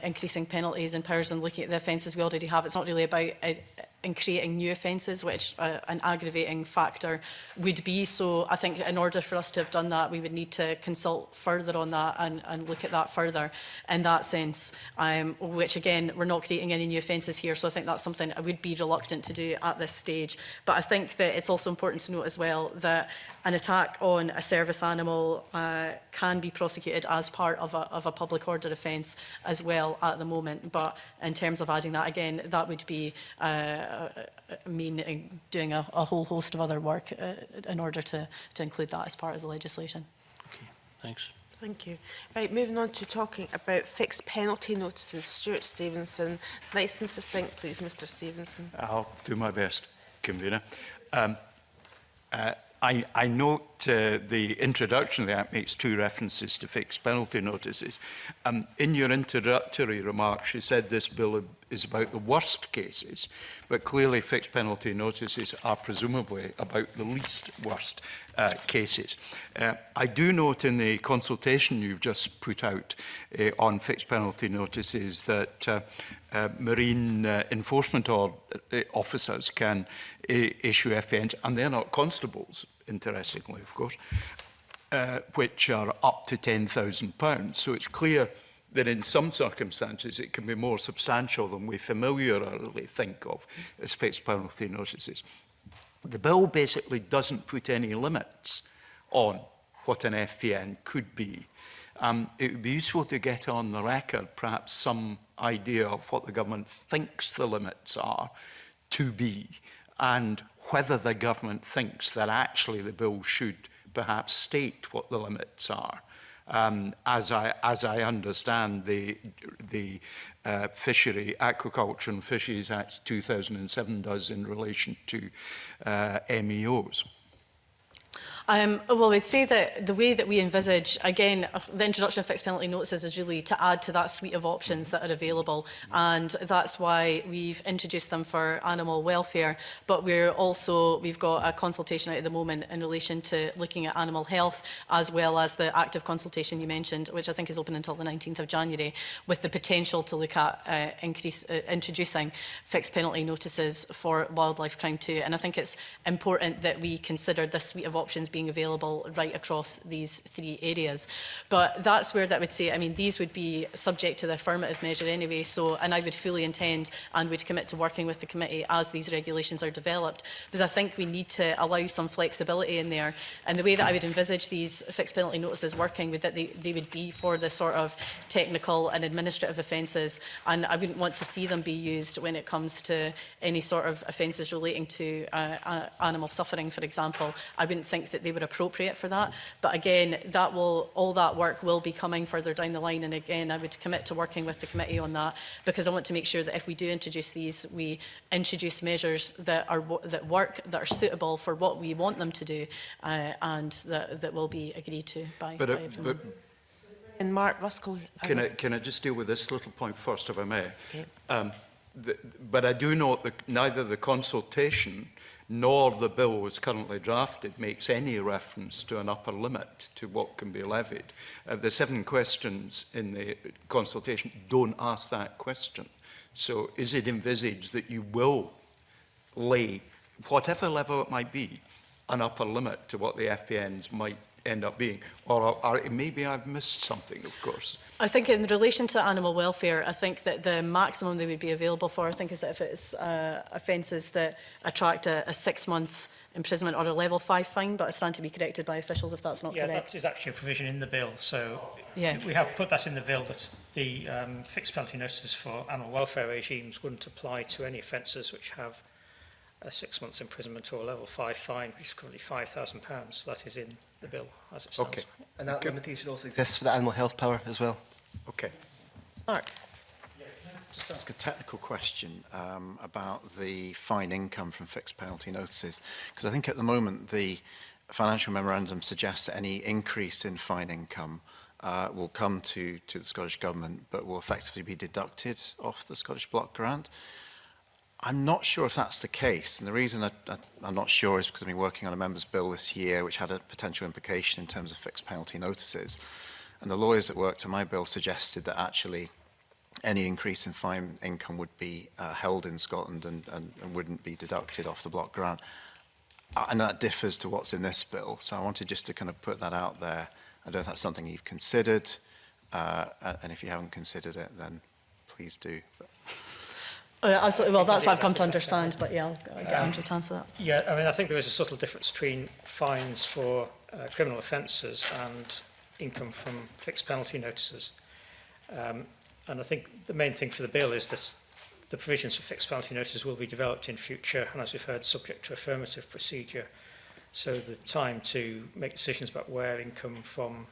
S2: increasing penalties and powers and looking at the offences we already have. It's not really about in creating new offences, which an aggravating factor would be. So I think in order for us to have done that, we would need to consult further on that and look at that further in that sense, which again, we're not creating any new offences here. So I think that's something I would be reluctant to do at this stage. But I think that it's also important to note as well that an attack on a service animal can be prosecuted as part of a public order offence as well at the moment. But in terms of adding that again, that would be mean doing a whole host of other work in order to include that as part of the legislation.
S9: Okay, thanks.
S1: Thank you. Right, moving on to talking about fixed penalty notices. Stuart Stevenson, nice and succinct, please, Mr. Stevenson.
S3: I'll do my best, Convener. I note the introduction of the Act makes 2 references to fixed penalty notices. In your introductory remarks, you said this bill is about the worst cases, but clearly fixed penalty notices are presumably about the least worst cases. I do note in the consultation you've just put out on fixed penalty notices that marine enforcement officers can issue FPNs, and they're not constables, interestingly, of course, which are up to £10,000. So it's clear that in some circumstances it can be more substantial than we familiarly think of as fixed penalty notices. The bill basically doesn't put any limits on what an FPN could be. It would be useful to get on the record perhaps some idea of what the government thinks the limits are to be, and whether the government thinks that actually the bill should perhaps state what the limits are. As I understand the Fishery, Aquaculture and Fisheries Act 2007 does in relation to MEOs.
S2: Well, we'd say that the way that we envisage, again, the introduction of fixed penalty notices is really to add to that suite of options that are available. And that's why we've introduced them for animal welfare. But we've got a consultation out at the moment in relation to looking at animal health, as well as the active consultation you mentioned, which I think is open until the 19th of January, with the potential to look at introducing fixed penalty notices for wildlife crime too. And I think it's important that we consider this suite of options being available right across these 3 areas. But that's where that would say, I mean, these would be subject to the affirmative measure anyway, so, and I would fully intend and would commit to working with the committee as these regulations are developed, because I think we need to allow some flexibility in there. And the way that I would envisage these fixed penalty notices working would that they would be for the sort of technical and administrative offences, and I wouldn't want to see them be used when it comes to any sort of offences relating to animal suffering, for example. I wouldn't think that they were appropriate for that. But again, all that work will be coming further down the line. And again, I would commit to working with the committee on that, because I want to make sure that if we do introduce these, we introduce measures that work, that are suitable for what we want them to do, and that will be agreed to by everyone.
S1: And Mark Ruskell.
S3: Can I just deal with this little point first, if I may?
S1: Okay.
S3: But I do note that neither the consultation nor the bill as currently drafted makes any reference to an upper limit to what can be levied. The 7 questions in the consultation don't ask that question. So is it envisaged that you will lay, whatever level it might be, an upper limit to what the FPNs might end up being? Or maybe I've missed something, of course.
S2: I think in relation to animal welfare, I think that the maximum they would be available for, I think, is that if it's offences that attract a 6-month imprisonment or a level 5 fine, but I stand to be corrected by officials if that's not correct.
S4: Yeah, that is actually a provision in the bill. So
S2: yeah,
S4: we have put that in the bill, that the fixed penalty notices for animal welfare regimes wouldn't apply to any offences which have a 6 months imprisonment or a level 5 fine, which is currently £5,000. So that is in the bill as it stands.
S3: Okay.
S8: And that limitation also exists for the animal health power as well.
S3: Okay.
S2: Mark.
S10: Just ask a technical question about the fine income from fixed penalty notices, because I think at the moment the financial memorandum suggests that any increase in fine income will come to the Scottish Government, but will effectively be deducted off the Scottish Block Grant. I'm not sure if that's the case, and the reason I'm not sure is because I've been working on a member's bill this year which had a potential implication in terms of fixed penalty notices, and the lawyers that worked on my bill suggested that actually any increase in fine income would be held in Scotland and wouldn't be deducted off the block grant. And that differs to what's in this bill, so I wanted just to kind of put that out there. I don't know if that's something you've considered, and if you haven't considered it, then please do.
S2: Absolutely. Well, that's what I've come to understand, but yeah, I'll get Andrew to answer that.
S4: Yeah, I mean, I think there is a subtle difference between fines for criminal offences and income from fixed penalty notices. And I think the main thing for the bill is that the provisions for fixed penalty notices will be developed in future, and as we've heard, subject to affirmative procedure. So the time to make decisions about where income from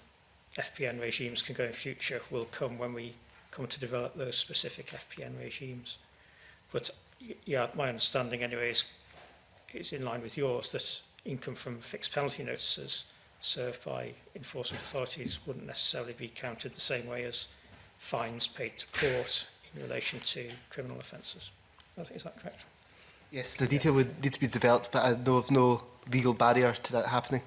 S4: FPN regimes can go in future will come when we come to develop those specific FPN regimes. But yeah, my understanding anyway is in line with yours, that income from fixed penalty notices served by enforcement authorities wouldn't necessarily be counted the same way as fines paid to court in relation to criminal offences. Is that correct?
S8: Yes, the detail would need to be developed, but I know of no legal barrier to that happening.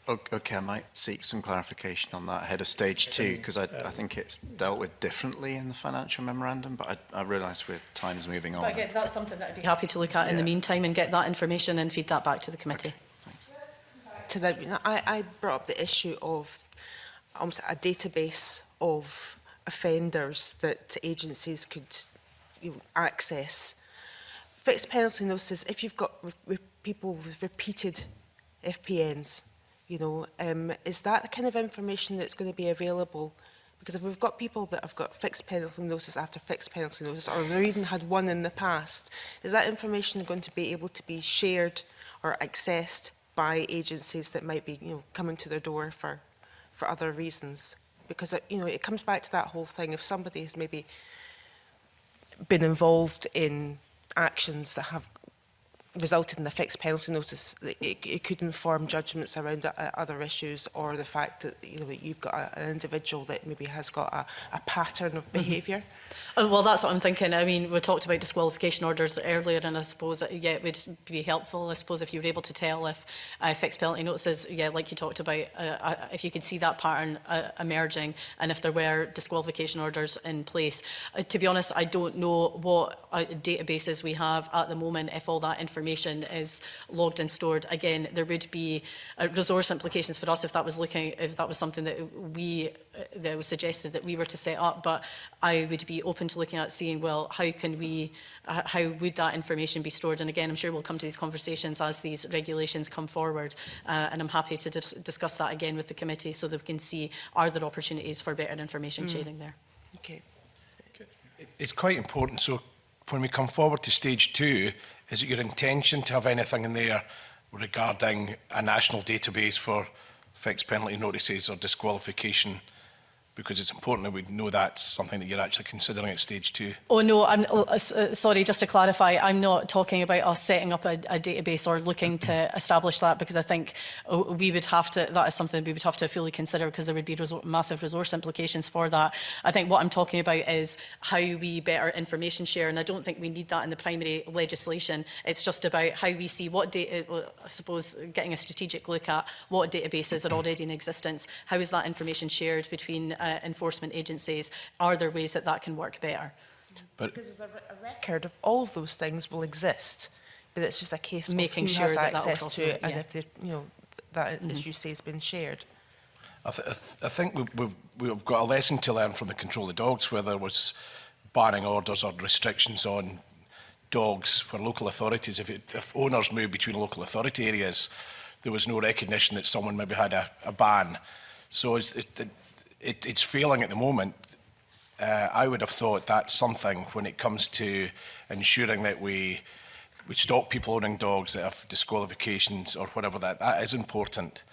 S10: Okay, I might seek some clarification on that ahead of stage 2, because I think it's dealt with differently in the financial memorandum, but I realise time's moving on.
S2: But again, that's something that I'd be happy to look at in the meantime and get that information and feed that back to the committee.
S1: To that, I brought up the issue of almost a database of offenders that agencies could access. Fixed penalty notices, if you've got people with repeated FPNs, is that the kind of information that's going to be available? Because if we've got people that have got fixed penalty notice after fixed penalty notice, or they've even had one in the past, is that information going to be able to be shared or accessed by agencies that might be, coming to their door for other reasons? Because, it comes back to that whole thing. If somebody has maybe been involved in actions that have resulted in a fixed penalty notice, it could inform judgments around other issues, or the fact that that you've got an individual that maybe has got a pattern of behaviour.
S2: Well, that's what I'm thinking. I mean, we talked about disqualification orders earlier, and I suppose it would be helpful, I suppose, if you were able to tell if fixed penalty notices, like you talked about, if you could see that pattern emerging, and if there were disqualification orders in place. To be honest, I don't know what databases we have at the moment, if all that information is logged and stored. Again, there would be resource implications for us if that was something that was suggested that we were to set up, but I would be open to looking at seeing, well, how would that information be stored? And again, I'm sure we'll come to these conversations as these regulations come forward, and I'm happy to discuss that again with the committee so that we can see, are there opportunities for better information sharing there?
S1: Okay.
S5: It's quite important. So when we come forward to stage 2, is it your intention to have anything in there regarding a national database for fixed penalty notices or disqualification? Because it's important that we know that's something that you're actually considering at stage 2.
S2: Oh no, sorry, just to clarify, I'm not talking about us setting up a database or looking to establish that, because I think that is something we would have to fully consider, because there would be massive resource implications for that. I think what I'm talking about is how we better information share, and I don't think we need that in the primary legislation. It's just about how we see what data, I suppose, getting a strategic look at what databases are already in existence, how is that information shared between enforcement agencies, are there ways that can work better?
S1: But because there's a record of all of those things will exist, but it's just a case of
S2: making
S1: who
S2: sure
S1: has
S2: that
S1: access to it, and if they, that, as you say, has been shared.
S5: I think we've got a lesson to learn from the Control of Dogs, where there was banning orders or restrictions on dogs for local authorities. If owners moved between local authority areas, there was no recognition that someone maybe had a ban. So it's failing at the moment. I would have thought that's something, when it comes to ensuring that we stop people owning dogs that have disqualifications or whatever, that is important,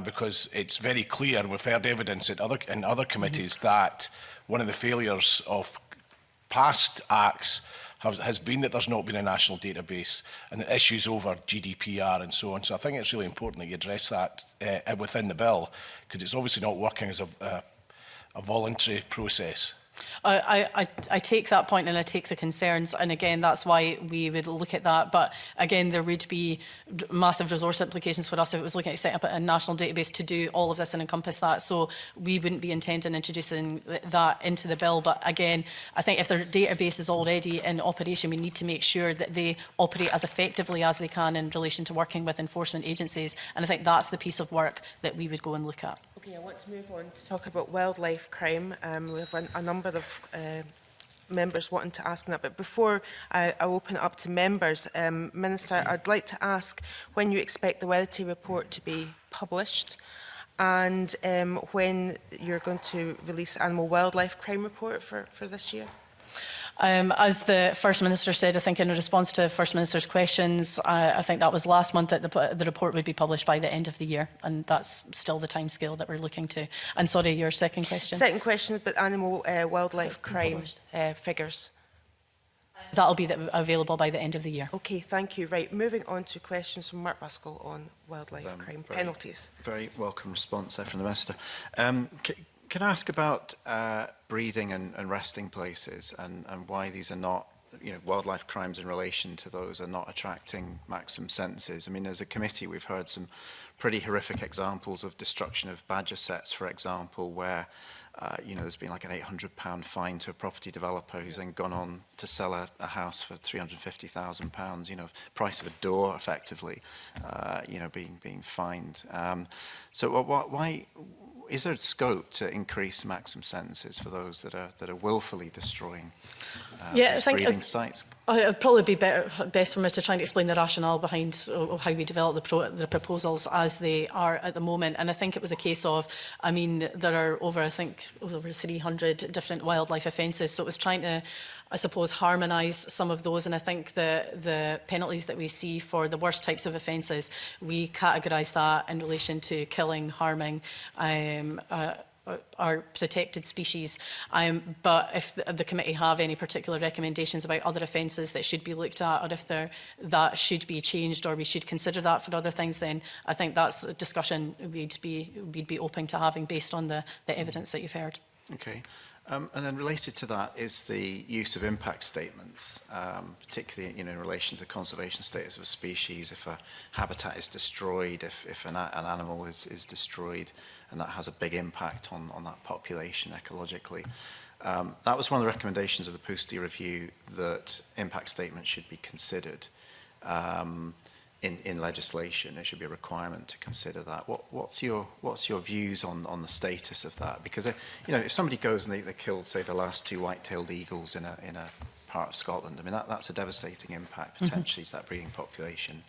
S5: because it's very clear, and we've heard evidence in other committees, that one of the failures of past acts has been that there's not been a national database, and the issues over GDPR and so on. So I think it's really important that you address that within the bill, because it's obviously not working as a voluntary process.
S2: I take that point, and I take the concerns, and again, that's why we would look at that. But again, there would be massive resource implications for us if it was looking at setting up a national database to do all of this and encompass that. So we wouldn't be intending introducing that into the bill. But again, I think if their database is already in operation, we need to make sure that they operate as effectively as they can in relation to working with enforcement agencies. And I think that's the piece of work that we would go and look at.
S1: Okay, I want to move on to talk about wildlife crime. We have a number of members wanting to ask that, but before I open it up to members, Minister, I'd like to ask when you expect the Wellity report to be published, and when you're going to release animal wildlife crime report for this year.
S2: As the First Minister said, I think in response to First Minister's questions, I think that was last month that the report would be published by the end of the year, and that's still the timescale that we're looking to. And sorry, your second question?
S1: Second question is about animal wildlife crime figures.
S2: That'll be available by the end of the year.
S1: Okay, thank you. Right, moving on to questions from Mark Ruskell on wildlife crime penalties.
S10: Very welcome response there from the Minister. Can I ask about breeding and resting places and why these are not, wildlife crimes in relation to those are not attracting maximum sentences? I mean, as a committee, we've heard some pretty horrific examples of destruction of badger sets, for example, where there's been like an £800 fine to a property developer who's then gone on to sell a house for £350,000, price of a door, effectively, being fined. So why is there scope to increase maximum sentences for those that are willfully destroying these breeding sites?
S2: It'd probably be best for me to try and explain the rationale behind how we develop the proposals as they are at the moment. And I think it was a case of, there are over 300 different wildlife offences. So it was trying to, I suppose, harmonise some of those. And I think the penalties that we see for the worst types of offences, we categorise that in relation to killing, harming, our protected species. But if the committee have any particular recommendations about other offences that should be looked at, or if that should be changed, or we should consider that for other things, then I think that's a discussion we'd be open to having based on the evidence that you've heard.
S10: Okay. And then related to that is the use of impact statements, particularly in relation to the conservation status of a species. If a habitat is destroyed, if an animal is destroyed, and that has a big impact on that population ecologically. That was one of the recommendations of the Pusty review, that impact statements should be considered in legislation. It should be a requirement to consider that. What's your views on the status of that? Because if somebody goes and they killed, say, the last 2 white-tailed eagles in a part of Scotland, that's a devastating impact potentially to that breeding population.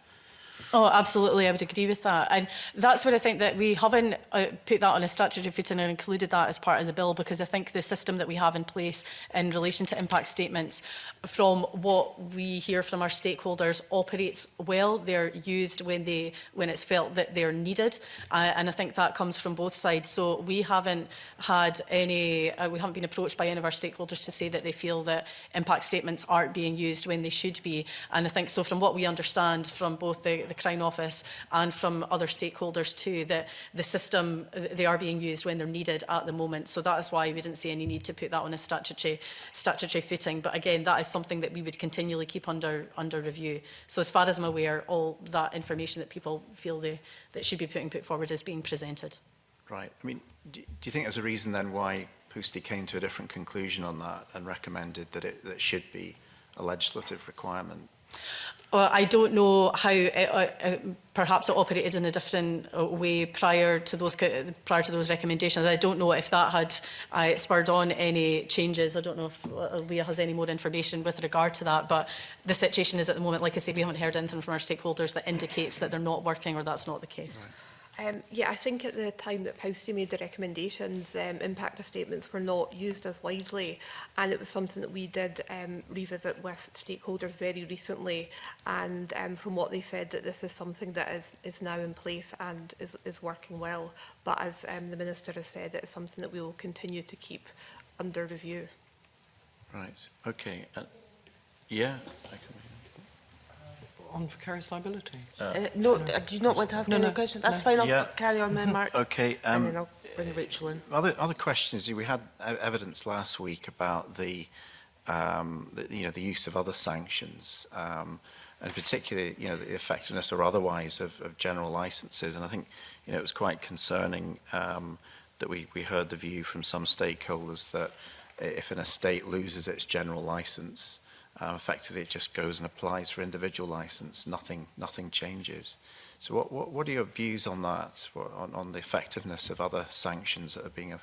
S2: Oh, absolutely, I would agree with that. And that's where I think that we haven't put that on a statutory footing and included that as part of the bill, because I think the system that we have in place in relation to impact statements, from what we hear from our stakeholders, operates well. They're used when it's felt that they're needed, and I think that comes from both sides. So we haven't had we haven't been approached by any of our stakeholders to say that they feel that impact statements aren't being used when they should be. And I think so, from what we understand from both the Crown Office and from other stakeholders too, that the system, they are being used when they're needed at the moment. So that is why we didn't see any need to put that on a statutory footing. But again, that is something that we would continually keep under review. So as far as I'm aware, all that information that people feel that should be put forward is being presented.
S10: Right. Do you think there's a reason then why Pusty came to a different conclusion on that and recommended that it should be a legislative requirement?
S2: I don't know how perhaps it operated in a different way prior to those recommendations. I don't know if that had spurred on any changes. I don't know if Leah has any more information with regard to that. But the situation is, at the moment, like I say, we haven't heard anything from our stakeholders that indicates that they're not working or that's not the case.
S10: Right.
S11: Yeah, I think at the time that Pusty made the recommendations, impact statements were not used as widely, and it was something that we did revisit with stakeholders very recently, and from what they said, that this is something that is now in place and is working well. But as the Minister has said, it's something that we will continue to keep under review.
S10: Right, okay. Yeah, I can...
S6: On vicarious liability?
S1: No, do you not want to ask any question? That's fine, I'll carry on then, Mark.
S10: Okay.
S1: And then I'll bring Rachel in.
S10: Other questions, we had evidence last week about the use of other sanctions, and particularly, the effectiveness or otherwise of general licences. And I think, it was quite concerning that we heard the view from some stakeholders that if an estate loses its general licence, effectively it just goes and applies for individual licence. Nothing changes. So what are your views on that, on the effectiveness of other sanctions that are being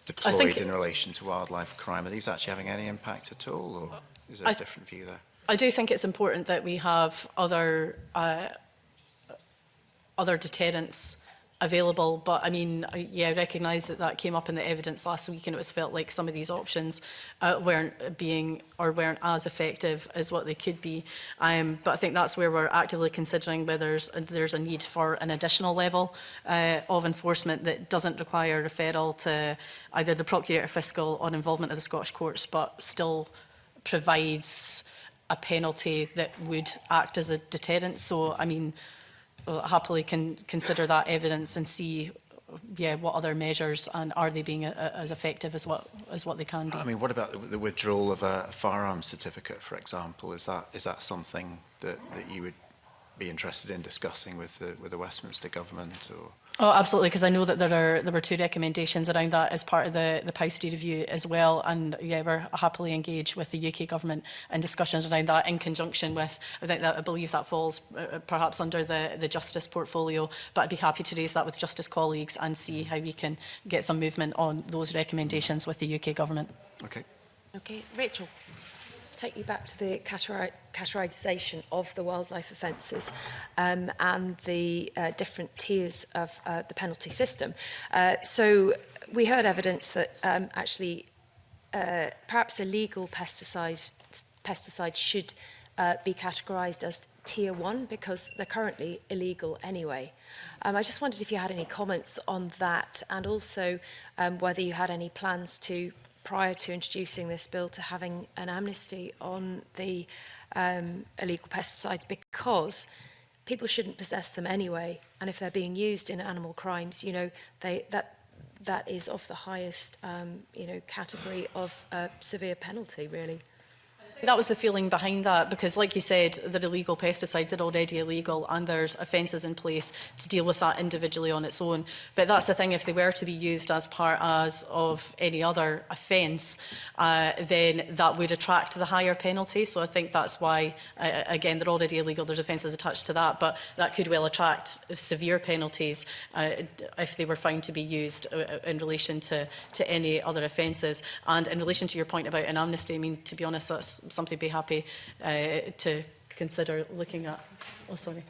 S10: deployed in relation to wildlife crime? Are these actually having any impact at all, or is there a different view there?
S2: I do think it's important that we have other deterrents available, but I recognise that came up in the evidence last week, and it was felt like some of these options weren't as effective as what they could be. But I think that's where we're actively considering whether there's a need for an additional level of enforcement that doesn't require referral to either the Procurator Fiscal or involvement of the Scottish courts, but still provides a penalty that would act as a deterrent. So, I mean, we'll happily consider that evidence and see, what other measures, and are they being as effective as what they can be.
S10: I mean, what about the withdrawal of a firearms certificate, for example? Is that something that you would be interested in discussing with the Westminster government? Or?
S2: Oh, absolutely, because I know that there were 2 recommendations around that as part of the Pousty review as well, and we're happily engaged with the UK government in discussions around that in conjunction with, I believe that falls perhaps under the Justice portfolio, but I'd be happy to raise that with Justice colleagues and see how we can get some movement on those recommendations with the UK government.
S10: Okay.
S1: Okay, Rachel.
S7: Take you back to the categorisation of the wildlife offences and the different tiers of the penalty system. So we heard evidence that actually perhaps illegal pesticides should be categorised as tier 1 because they're currently illegal anyway. I just wondered if you had any comments on that, and also whether you had any plans to, prior to introducing this bill, to having an amnesty on the illegal pesticides, because people shouldn't possess them anyway, and if they're being used in animal crimes, that is of the highest category of severe penalty, really.
S2: That was the feeling behind that, because like you said, the illegal pesticides are already illegal and there's offences in place to deal with that individually on its own. But that's the thing, if they were to be used as part of any other offence, then that would attract the higher penalty. So I think that's why, again, they're already illegal, there's offences attached to that, but that could well attract severe penalties if they were found to be used in relation to any other offences. And in relation to your point about an amnesty, I mean, to be honest, that's something to be happy to consider looking at. Oh, sorry.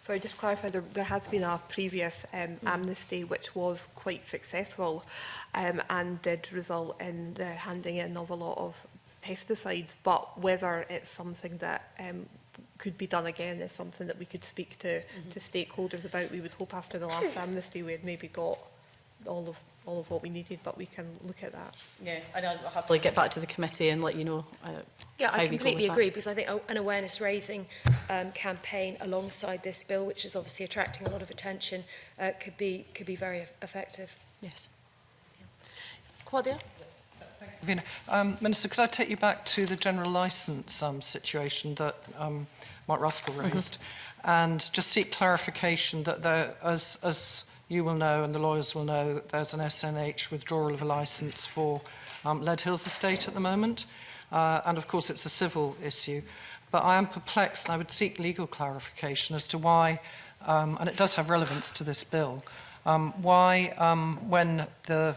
S11: Sorry, just to clarify, there has been a previous amnesty which was quite successful and did result in the handing in of a lot of pesticides, but whether it's something that could be done again is something that we could speak to stakeholders about. We would hope after the last amnesty we had maybe got all of what we needed, but we can look at that.
S2: Yeah, and I'll happily get back to the committee and let you know.
S7: Yeah, I completely agree, because I think an awareness raising campaign alongside this bill, which is obviously attracting a lot of attention, could be very effective.
S2: Yes.
S1: Claudia?
S6: Minister, could I take you back to the general licence situation that Mark Ruskell raised, and just seek clarification that there, as you will know and the lawyers will know, there's an SNH withdrawal of a licence for Lead Hills Estate at the moment, and of course it's a civil issue, but I am perplexed and I would seek legal clarification as to why, and it does have relevance to this bill, why when the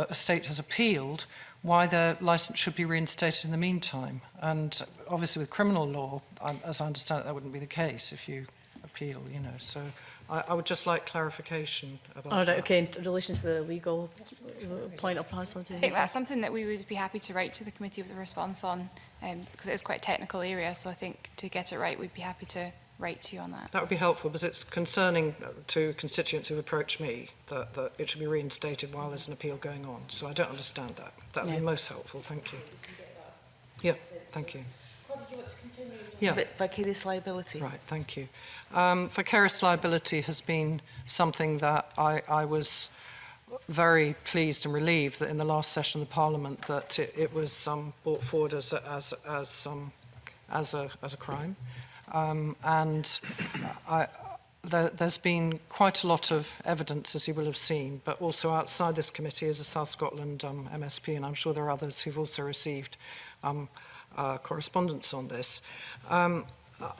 S6: estate has appealed, why the licence should be reinstated in the meantime. And obviously with criminal law, as I understand it, that wouldn't be the case if you appeal, so I would just like clarification about that.
S2: Okay, in relation to the legal point of pass on to
S12: I think that's something that we would be happy to write to the committee with a response on, because it is quite a technical area, so I think to get it right, we'd be happy to write to you on that.
S6: That would be helpful, because it's concerning to constituents who've approached me that it should be reinstated while there's an appeal going on. So I don't understand that. That would be most helpful. Thank you. Yeah, thank you. Yeah.
S1: Vicarious liability.
S6: Right, thank you. Vicarious liability has been something that I was very pleased and relieved that in the last session of the Parliament that it was brought forward as a crime. There's been quite a lot of evidence, as you will have seen, but also outside this committee as a South Scotland MSP, and I'm sure there are others who've also received correspondence on this.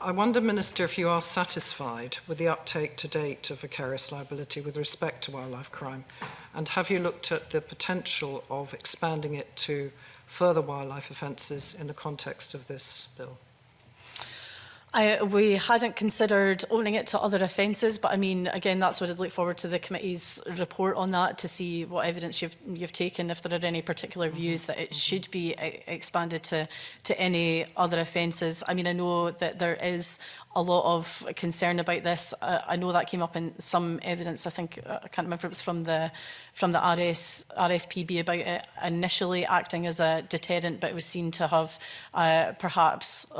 S6: I wonder, Minister, if you are satisfied with the uptake to date of vicarious liability with respect to wildlife crime, and have you looked at the potential of expanding it to further wildlife offences in the context of this bill?
S2: We hadn't considered opening it to other offences, but I mean, again, that's what I'd look forward to the committee's report on that, to see what evidence you've taken, if there are any particular views that it should be expanded to any other offences. I mean, I know that there is a lot of concern about this. I know that came up in some evidence. I think I can't remember if it was from the RSPB about it initially acting as a deterrent, but it was seen to have perhaps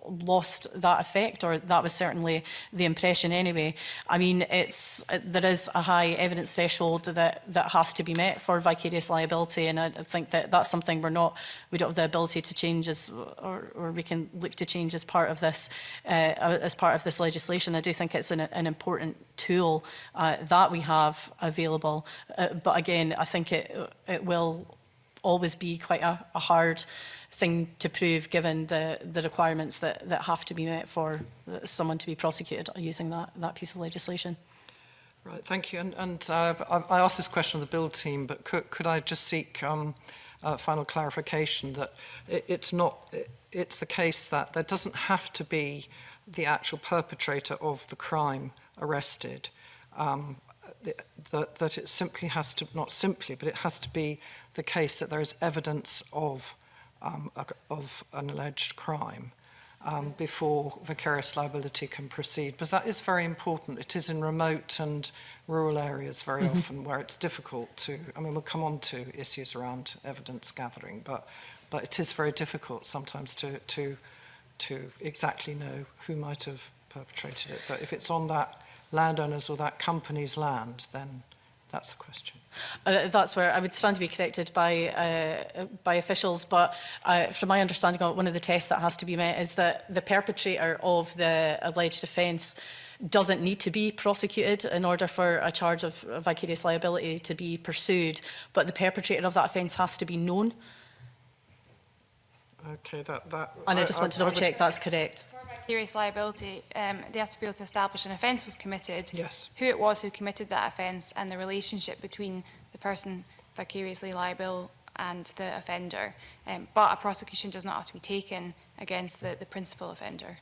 S2: lost that effect, or that was certainly the impression anyway. I mean, there is a high evidence threshold that has to be met for vicarious liability, and I think that that's something we don't have the ability to change or we can look to change as part of this legislation. I do think it's an important tool that we have available, but again, I think it will always be quite a hard thing to prove, given the requirements that have to be met for someone to be prosecuted using that piece of legislation.
S6: Right, thank you. And I asked this question of the Bill team, but could I just seek final clarification that it's the case that there doesn't have to be the actual perpetrator of the crime arrested, that it simply has to, not simply, but it has to be the case that there is evidence of an alleged crime before vicarious liability can proceed, because that is very important. It is in remote and rural areas very often where it's difficult to, I mean, we'll come on to issues around evidence gathering, but it is very difficult sometimes to exactly know who might have perpetrated it. But if it's on that landowner's or that company's land, then that's the question.
S2: That's where I would stand to be corrected by officials, but from my understanding, one of the tests that has to be met is that the perpetrator of the alleged offence doesn't need to be prosecuted in order for a charge of vicarious liability to be pursued, but the perpetrator of that offence has to be known.
S6: Okay,
S2: and I just want to double check that's correct.
S12: Vicarious liability, they have to be able to establish an offence was committed,
S6: yes,
S12: who it was who committed that offence, and the relationship between the person vicariously liable and the offender. But a prosecution does not have to be taken against the principal offender.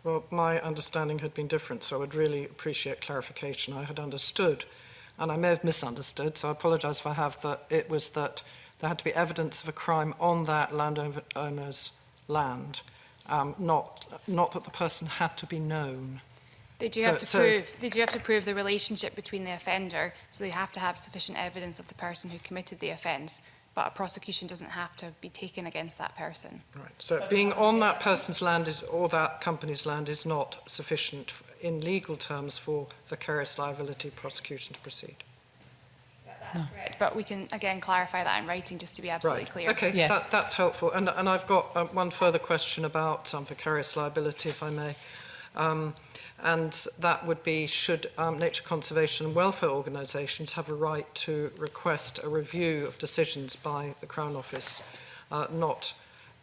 S6: Well, my understanding had been different, so I would really appreciate clarification. I had understood, and I may have misunderstood, so I apologise if I have, that it was that there had to be evidence of a crime on that landowner's land, not that the person had to be known.
S12: They do have to prove the relationship between the offender, so they have to have sufficient evidence of the person who committed the offence, but a prosecution doesn't have to be taken against that person.
S6: Right. So being on that person's land or that company's land is not sufficient in legal terms for vicarious liability prosecution to proceed.
S12: That's correct, but we can again clarify that in writing just to be absolutely clear.
S6: Okay, yeah. That's helpful. And I've got one further question about vicarious liability, if I may. And that would be, should nature conservation and welfare organisations have a right to request a review of decisions by the Crown Office not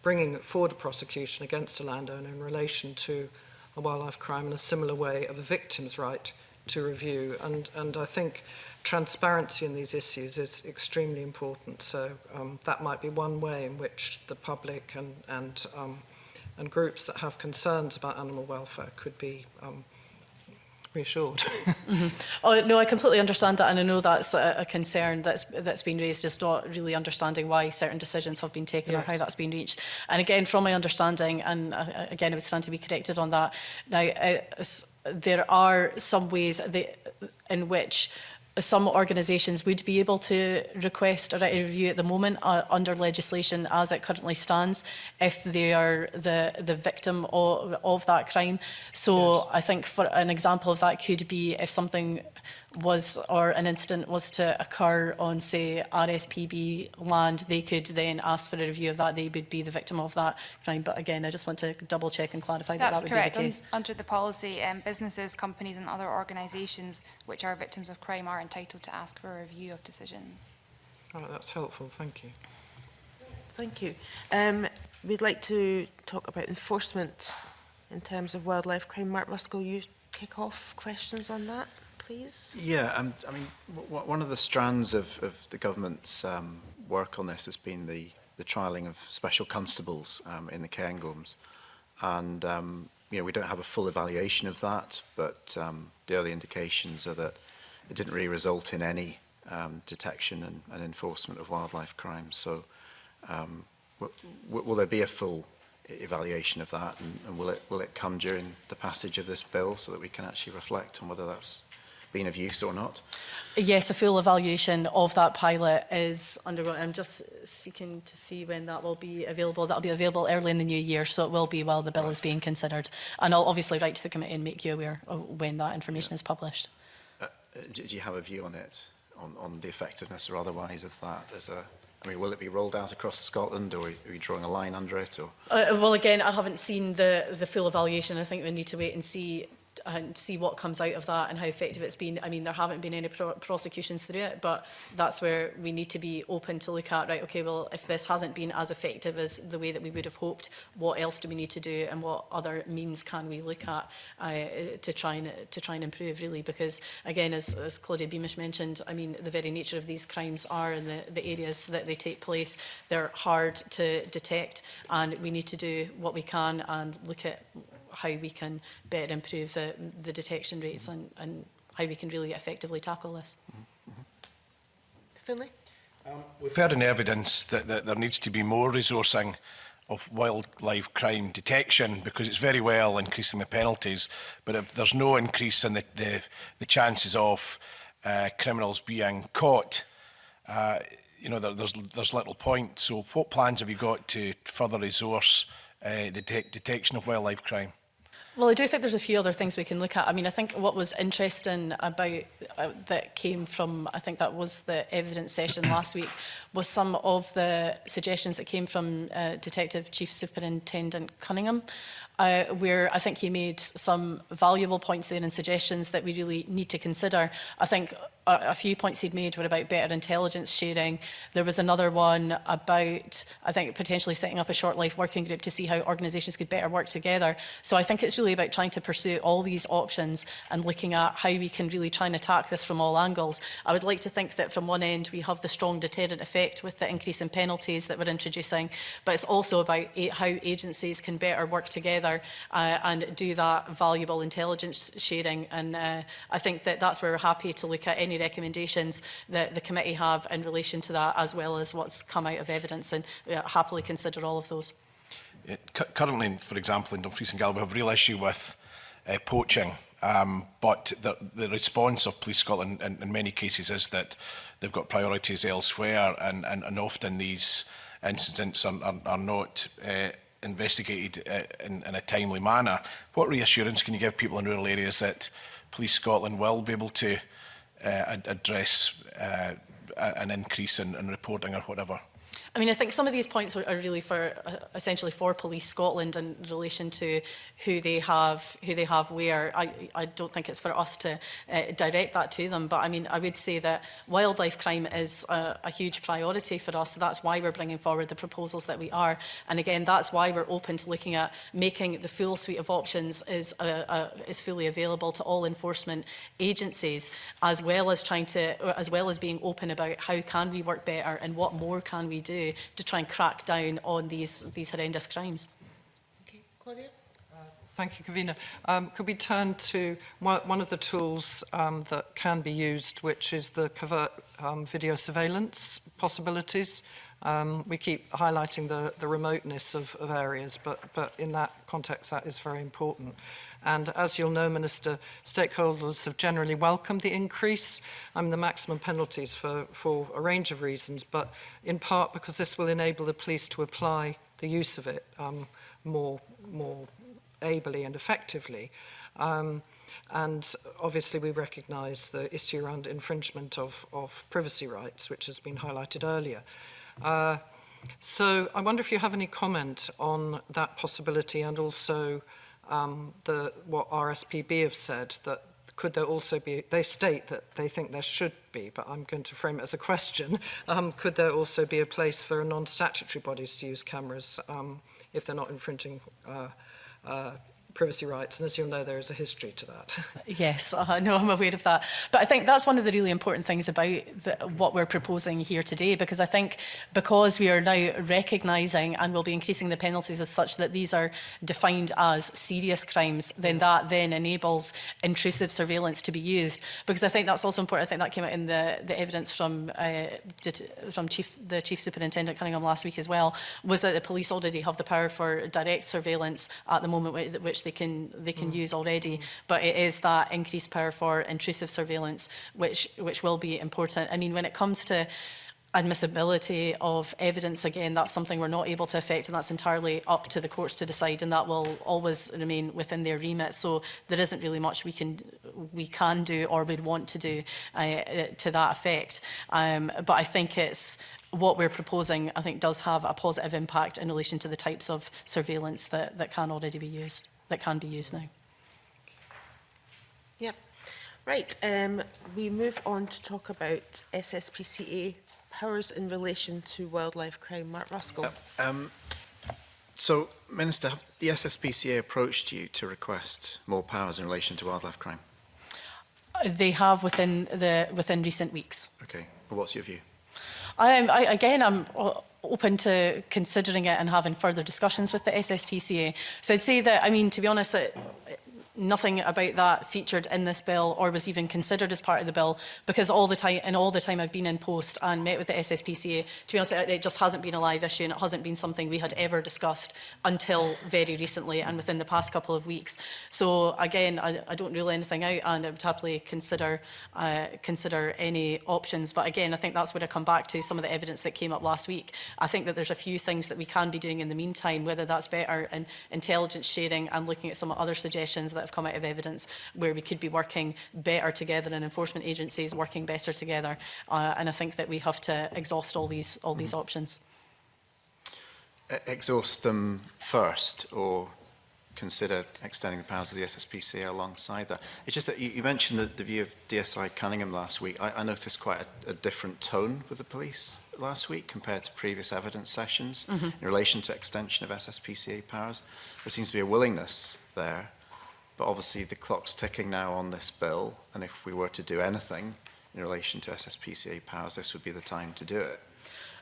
S6: bringing forward a prosecution against a landowner in relation to a wildlife crime in a similar way of a victim's right to review? And I think transparency in these issues is extremely important. So that might be one way in which the public and groups that have concerns about animal welfare could be reassured.
S2: Oh, no, I completely understand that, and I know that's a concern that's been raised, is not really understanding why certain decisions have been taken or how that's been reached. And again, from my understanding, and again, I would stand to be corrected on that, now there are some ways in which some organisations would be able to request a right of review at the moment under legislation as it currently stands if they are the victim of that crime. So yes. I think for an example of that could be if something was, or an incident was to occur on, say, RSPB land, they could then ask for a review of that. They would be the victim of that crime. But again, I just want to double check and clarify that would
S12: correct.
S2: Be the case.
S12: Under the policy, businesses, companies and other organisations which are victims of crime are entitled to ask for a review of decisions.
S6: Oh, that's helpful. Thank you.
S1: Thank you. We'd like to talk about enforcement in terms of wildlife crime. Mark Ruskell, you kick off questions on that, please.
S10: Yeah, I mean, one of the strands of the government's work on this has been the trialling of special constables in the Cairngorms. And, you know, we don't have a full evaluation of that, but the early indications are that it didn't really result in any detection and enforcement of wildlife crimes. So will there be a full evaluation of that, and will it come during the passage of this bill so that we can actually reflect on whether that's been of use or not?
S2: Yes, a full evaluation of that pilot is undergoing. I'm just seeking to see when that will be available. That will be available early in the new year, so it will be while the bill is being considered. And I'll obviously write to the committee and make you aware of when that information is published.
S10: Do you have a view on it, on the effectiveness or otherwise of that? I mean, will it be rolled out across Scotland, or are you drawing a line under it? Or?
S2: Well, again, I haven't seen the full evaluation. I think we need to wait and see what comes out of that and how effective it's been. I mean, there haven't been any prosecutions through it, but that's where we need to be open to look at, right, okay, well, if this hasn't been as effective as the way that we would have hoped, what else do we need to do, and what other means can we look at to try and improve, really? Because, again, as Claudia Beamish mentioned, I mean, the very nature of these crimes are in the areas that they take place. They're hard to detect, and we need to do what we can and look at how we can better improve the detection rates and how we can really effectively tackle this.
S1: Finlay?
S5: We've heard in evidence that there needs to be more resourcing of wildlife crime detection, because it's very well increasing the penalties, but if there's no increase in the chances of criminals being caught, you know, there's little point. So what plans have you got to further resource the detection of wildlife crime?
S2: Well, I do think there's a few other things we can look at. I mean, I think what was interesting about that came from, I think that was the evidence session last week, was some of the suggestions that came from Detective Chief Superintendent Cunningham, where I think he made some valuable points there and suggestions that we really need to consider. I think a few points he'd made were about better intelligence sharing. There was another one about, I think, potentially setting up a short life working group to see how organisations could better work together. So I think it's really about trying to pursue all these options and looking at how we can really try and attack this from all angles. I would like to think that from one end we have the strong deterrent effect with the increase in penalties that we're introducing, but it's also about how agencies can better work together and do that valuable intelligence sharing. And I think that that's where we're happy to look at any recommendations that the committee have in relation to that, as well as what's come out of evidence, and happily consider all of those.
S5: Currently, for example, in Dumfries and Galloway, we have a real issue with poaching, but the response of Police Scotland in many cases is that they've got priorities elsewhere, and often these incidents are not investigated in a timely manner. What reassurance can you give people in rural areas that Police Scotland will be able to address an increase in reporting or whatever?
S2: I mean, I think some of these points are really for essentially for Police Scotland in relation to who they have where. I don't think it's for us to direct that to them, but I mean, I would say that wildlife crime is a huge priority for us, so that's why we're bringing forward the proposals that we are. And again, that's why we're open to looking at making the full suite of options is fully available to all enforcement agencies, as well as being open about how can we work better and what more can we do to try and crack down on these horrendous crimes.
S1: Okay, Claudia?
S6: Thank you, Kavina. Could we turn to one of the tools that can be used, which is the covert video surveillance possibilities? We keep highlighting the remoteness of areas, but in that context, that is very important. And as you'll know, Minister, stakeholders have generally welcomed the increase, the maximum penalties for a range of reasons, but in part because this will enable the police to apply the use of it more ably and effectively. And obviously we recognise the issue around infringement of privacy rights, which has been highlighted earlier. So I wonder if you have any comment on that possibility, and also what RSPB have said, that could there also be, they state that they think there should be, but I'm going to frame it as a question, could there also be a place for non-statutory bodies to use cameras if they're not infringing privacy rights, and as you'll know, there is a history to that.
S2: Yes, no, I'm aware of that. But I think that's one of the really important things about what we're proposing here today, because I think because we are now recognising and will be increasing the penalties as such that these are defined as serious crimes, then that then enables intrusive surveillance to be used. Because I think that's also important. I think that came out in the evidence from the Chief Superintendent Cunningham last week as well, was that the police already have the power for direct surveillance at the moment, which they can use already, but it is that increased power for intrusive surveillance which will be important. I mean, when it comes to admissibility of evidence, again, that's something we're not able to affect, and that's entirely up to the courts to decide, and that will always remain within their remit. So there isn't really much we can do or would want to do to that effect. But I think it's what we're proposing, I think, does have a positive impact in relation to the types of surveillance that can already be used, that can be used now.
S1: Yep. Right. We move on to talk about SSPCA powers in relation to wildlife crime. Mark Ruskell.
S10: So, Minister, have the SSPCA approached you to request more powers in relation to wildlife crime?
S2: They have within recent weeks.
S10: Okay. Well, what's your view?
S2: Again, I'm open to considering it and having further discussions with the SSPCA. So I'd say that, I mean, to be honest, nothing about that featured in this bill or was even considered as part of the bill, because all the time I've been in post and met with the SSPCA, to be honest, it just hasn't been a live issue, and it hasn't been something we had ever discussed until very recently and within the past couple of weeks. So again, I don't rule anything out, and I would happily consider any options. But again, I think that's where I come back to some of the evidence that came up last week. I think that there's a few things that we can be doing in the meantime, whether that's better in intelligence sharing and looking at some other suggestions that have come out of evidence where we could be working better together and enforcement agencies working better together. And I think that we have to exhaust all these options.
S10: Exhaust them first, or consider extending the powers of the SSPCA alongside that? It's just that you mentioned the view of DSI Cunningham last week. I noticed quite a different tone with the police last week compared to previous evidence sessions in relation to extension of SSPCA powers. There seems to be a willingness there. But obviously the clock's ticking now on this bill, and if we were to do anything in relation to SSPCA powers, this would be the time to do it.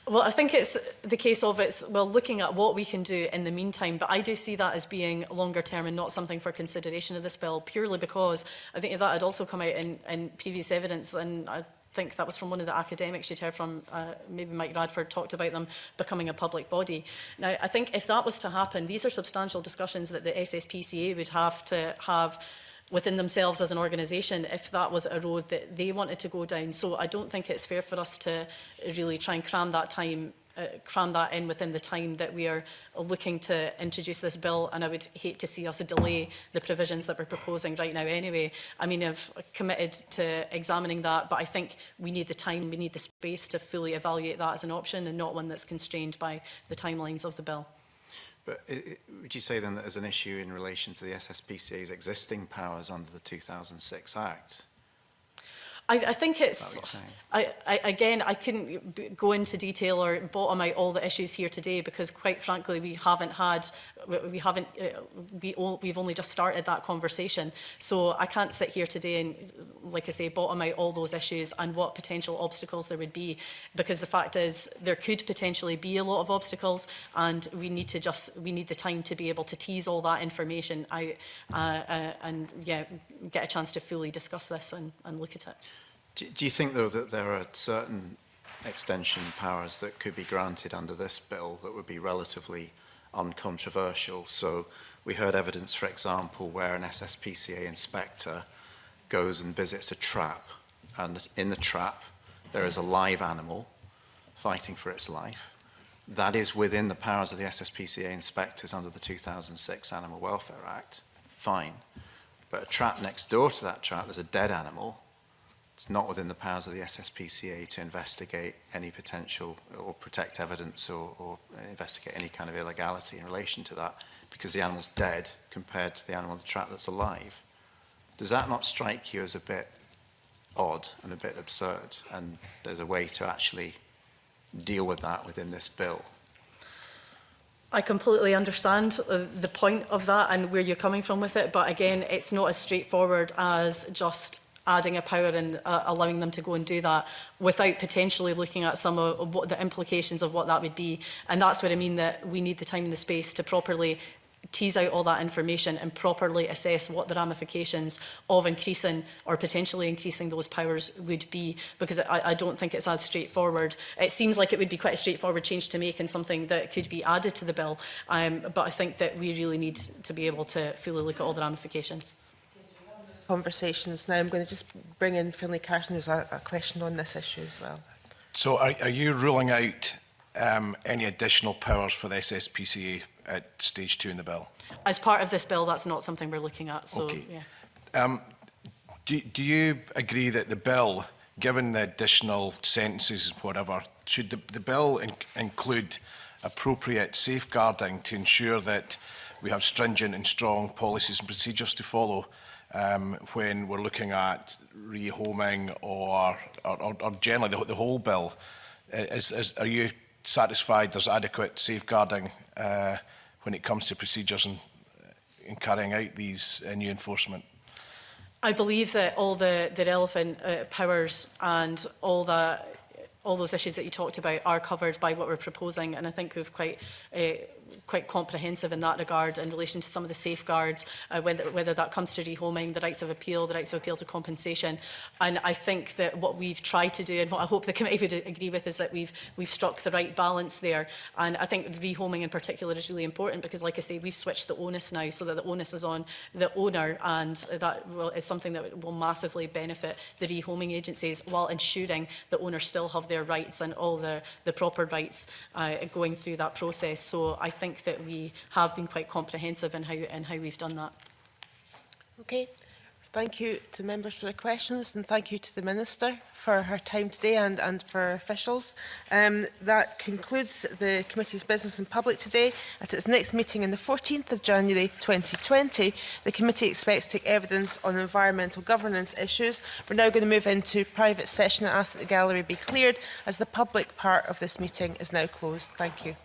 S2: Well, I think it's the case of looking at what we can do in the meantime, but I do see that as being longer term and not something for consideration of this bill, purely because I think that had also come out in previous evidence, and I think that was from one of the academics you'd heard from, maybe Mike Radford talked about them becoming a public body. Now, I think if that was to happen, these are substantial discussions that the SSPCA would have to have within themselves as an organisation if that was a road that they wanted to go down. So I don't think it's fair for us to really try and cram that in within the time that we are looking to introduce this bill, and I would hate to see us delay the provisions that we're proposing right now anyway. I mean, I've committed to examining that, but I think we need the time, we need the space to fully evaluate that as an option and not one that's constrained by the timelines of the bill.
S10: But would you say then that there's an issue in relation to the SSPCA's existing powers under the 2006 Act?
S2: I think it's, again, I couldn't go into detail or bottom out all the issues here today because, quite frankly, we've only just started that conversation. So I can't sit here today and, like I say, bottom out all those issues and what potential obstacles there would be, because the fact is there could potentially be a lot of obstacles, and we need the time to be able to tease all that information out and get a chance to fully discuss this and look at it.
S10: Do you think, though, that there are certain extension powers that could be granted under this bill that would be relatively uncontroversial? So we heard evidence, for example, where an SSPCA inspector goes and visits a trap, and in the trap there is a live animal fighting for its life. That is within the powers of the SSPCA inspectors under the 2006 Animal Welfare Act. Fine. But a trap next door to that trap, there's a dead animal. It's not within the powers of the SSPCA to investigate any potential or protect evidence or investigate any kind of illegality in relation to that, because the animal's dead compared to the animal in the trap that's alive. Does that not strike you as a bit odd and a bit absurd? And there's a way to actually deal with that within this bill?
S2: I completely understand the point of that and where you're coming from with it, but again, it's not as straightforward as just adding a power and allowing them to go and do that without potentially looking at some of what the implications of what that would be. And that's what I mean, that we need the time and the space to properly tease out all that information and properly assess what the ramifications of increasing or potentially increasing those powers would be, because I don't think it's as straightforward. It seems like it would be quite a straightforward change to make and something that could be added to the bill, but I think that we really need to be able to fully look at all the ramifications.
S1: Conversations. Now I'm going to just bring in Finlay Carson, who's a question on this issue as well.
S5: So are you ruling out any additional powers for the SSPCA at stage 2 in the bill?
S2: As part of this bill, that's not something we're looking at. So,
S5: okay.
S2: Yeah.
S5: Do you agree that the bill, given the additional sentences and whatever, should the bill include appropriate safeguarding to ensure that we have stringent and strong policies and procedures to follow when we're looking at rehoming or generally the whole bill? Are you satisfied there's adequate safeguarding when it comes to procedures in carrying out these new enforcement?
S2: I believe that all the relevant powers and all those issues that you talked about are covered by what we're proposing, and I think we've quite comprehensive in that regard in relation to some of the safeguards, whether that comes to rehoming, the rights of appeal to compensation. And I think that what we've tried to do, and what I hope the committee would agree with, is that we've struck the right balance there. And I think rehoming in particular is really important because, like I say, we've switched the onus now so that the onus is on the owner, and that is something that will massively benefit the rehoming agencies while ensuring the owners still have their rights and all the proper rights going through that process. So I think that we have been quite comprehensive in how we've done that.
S1: Okay. Thank you to members for their questions, and thank you to the Minister for her time today and for officials. That concludes the committee's business in public today. At its next meeting on the 14th of January 2020, the committee expects to take evidence on environmental governance issues. We're now going to move into private session and ask that the gallery be cleared as the public part of this meeting is now closed. Thank you.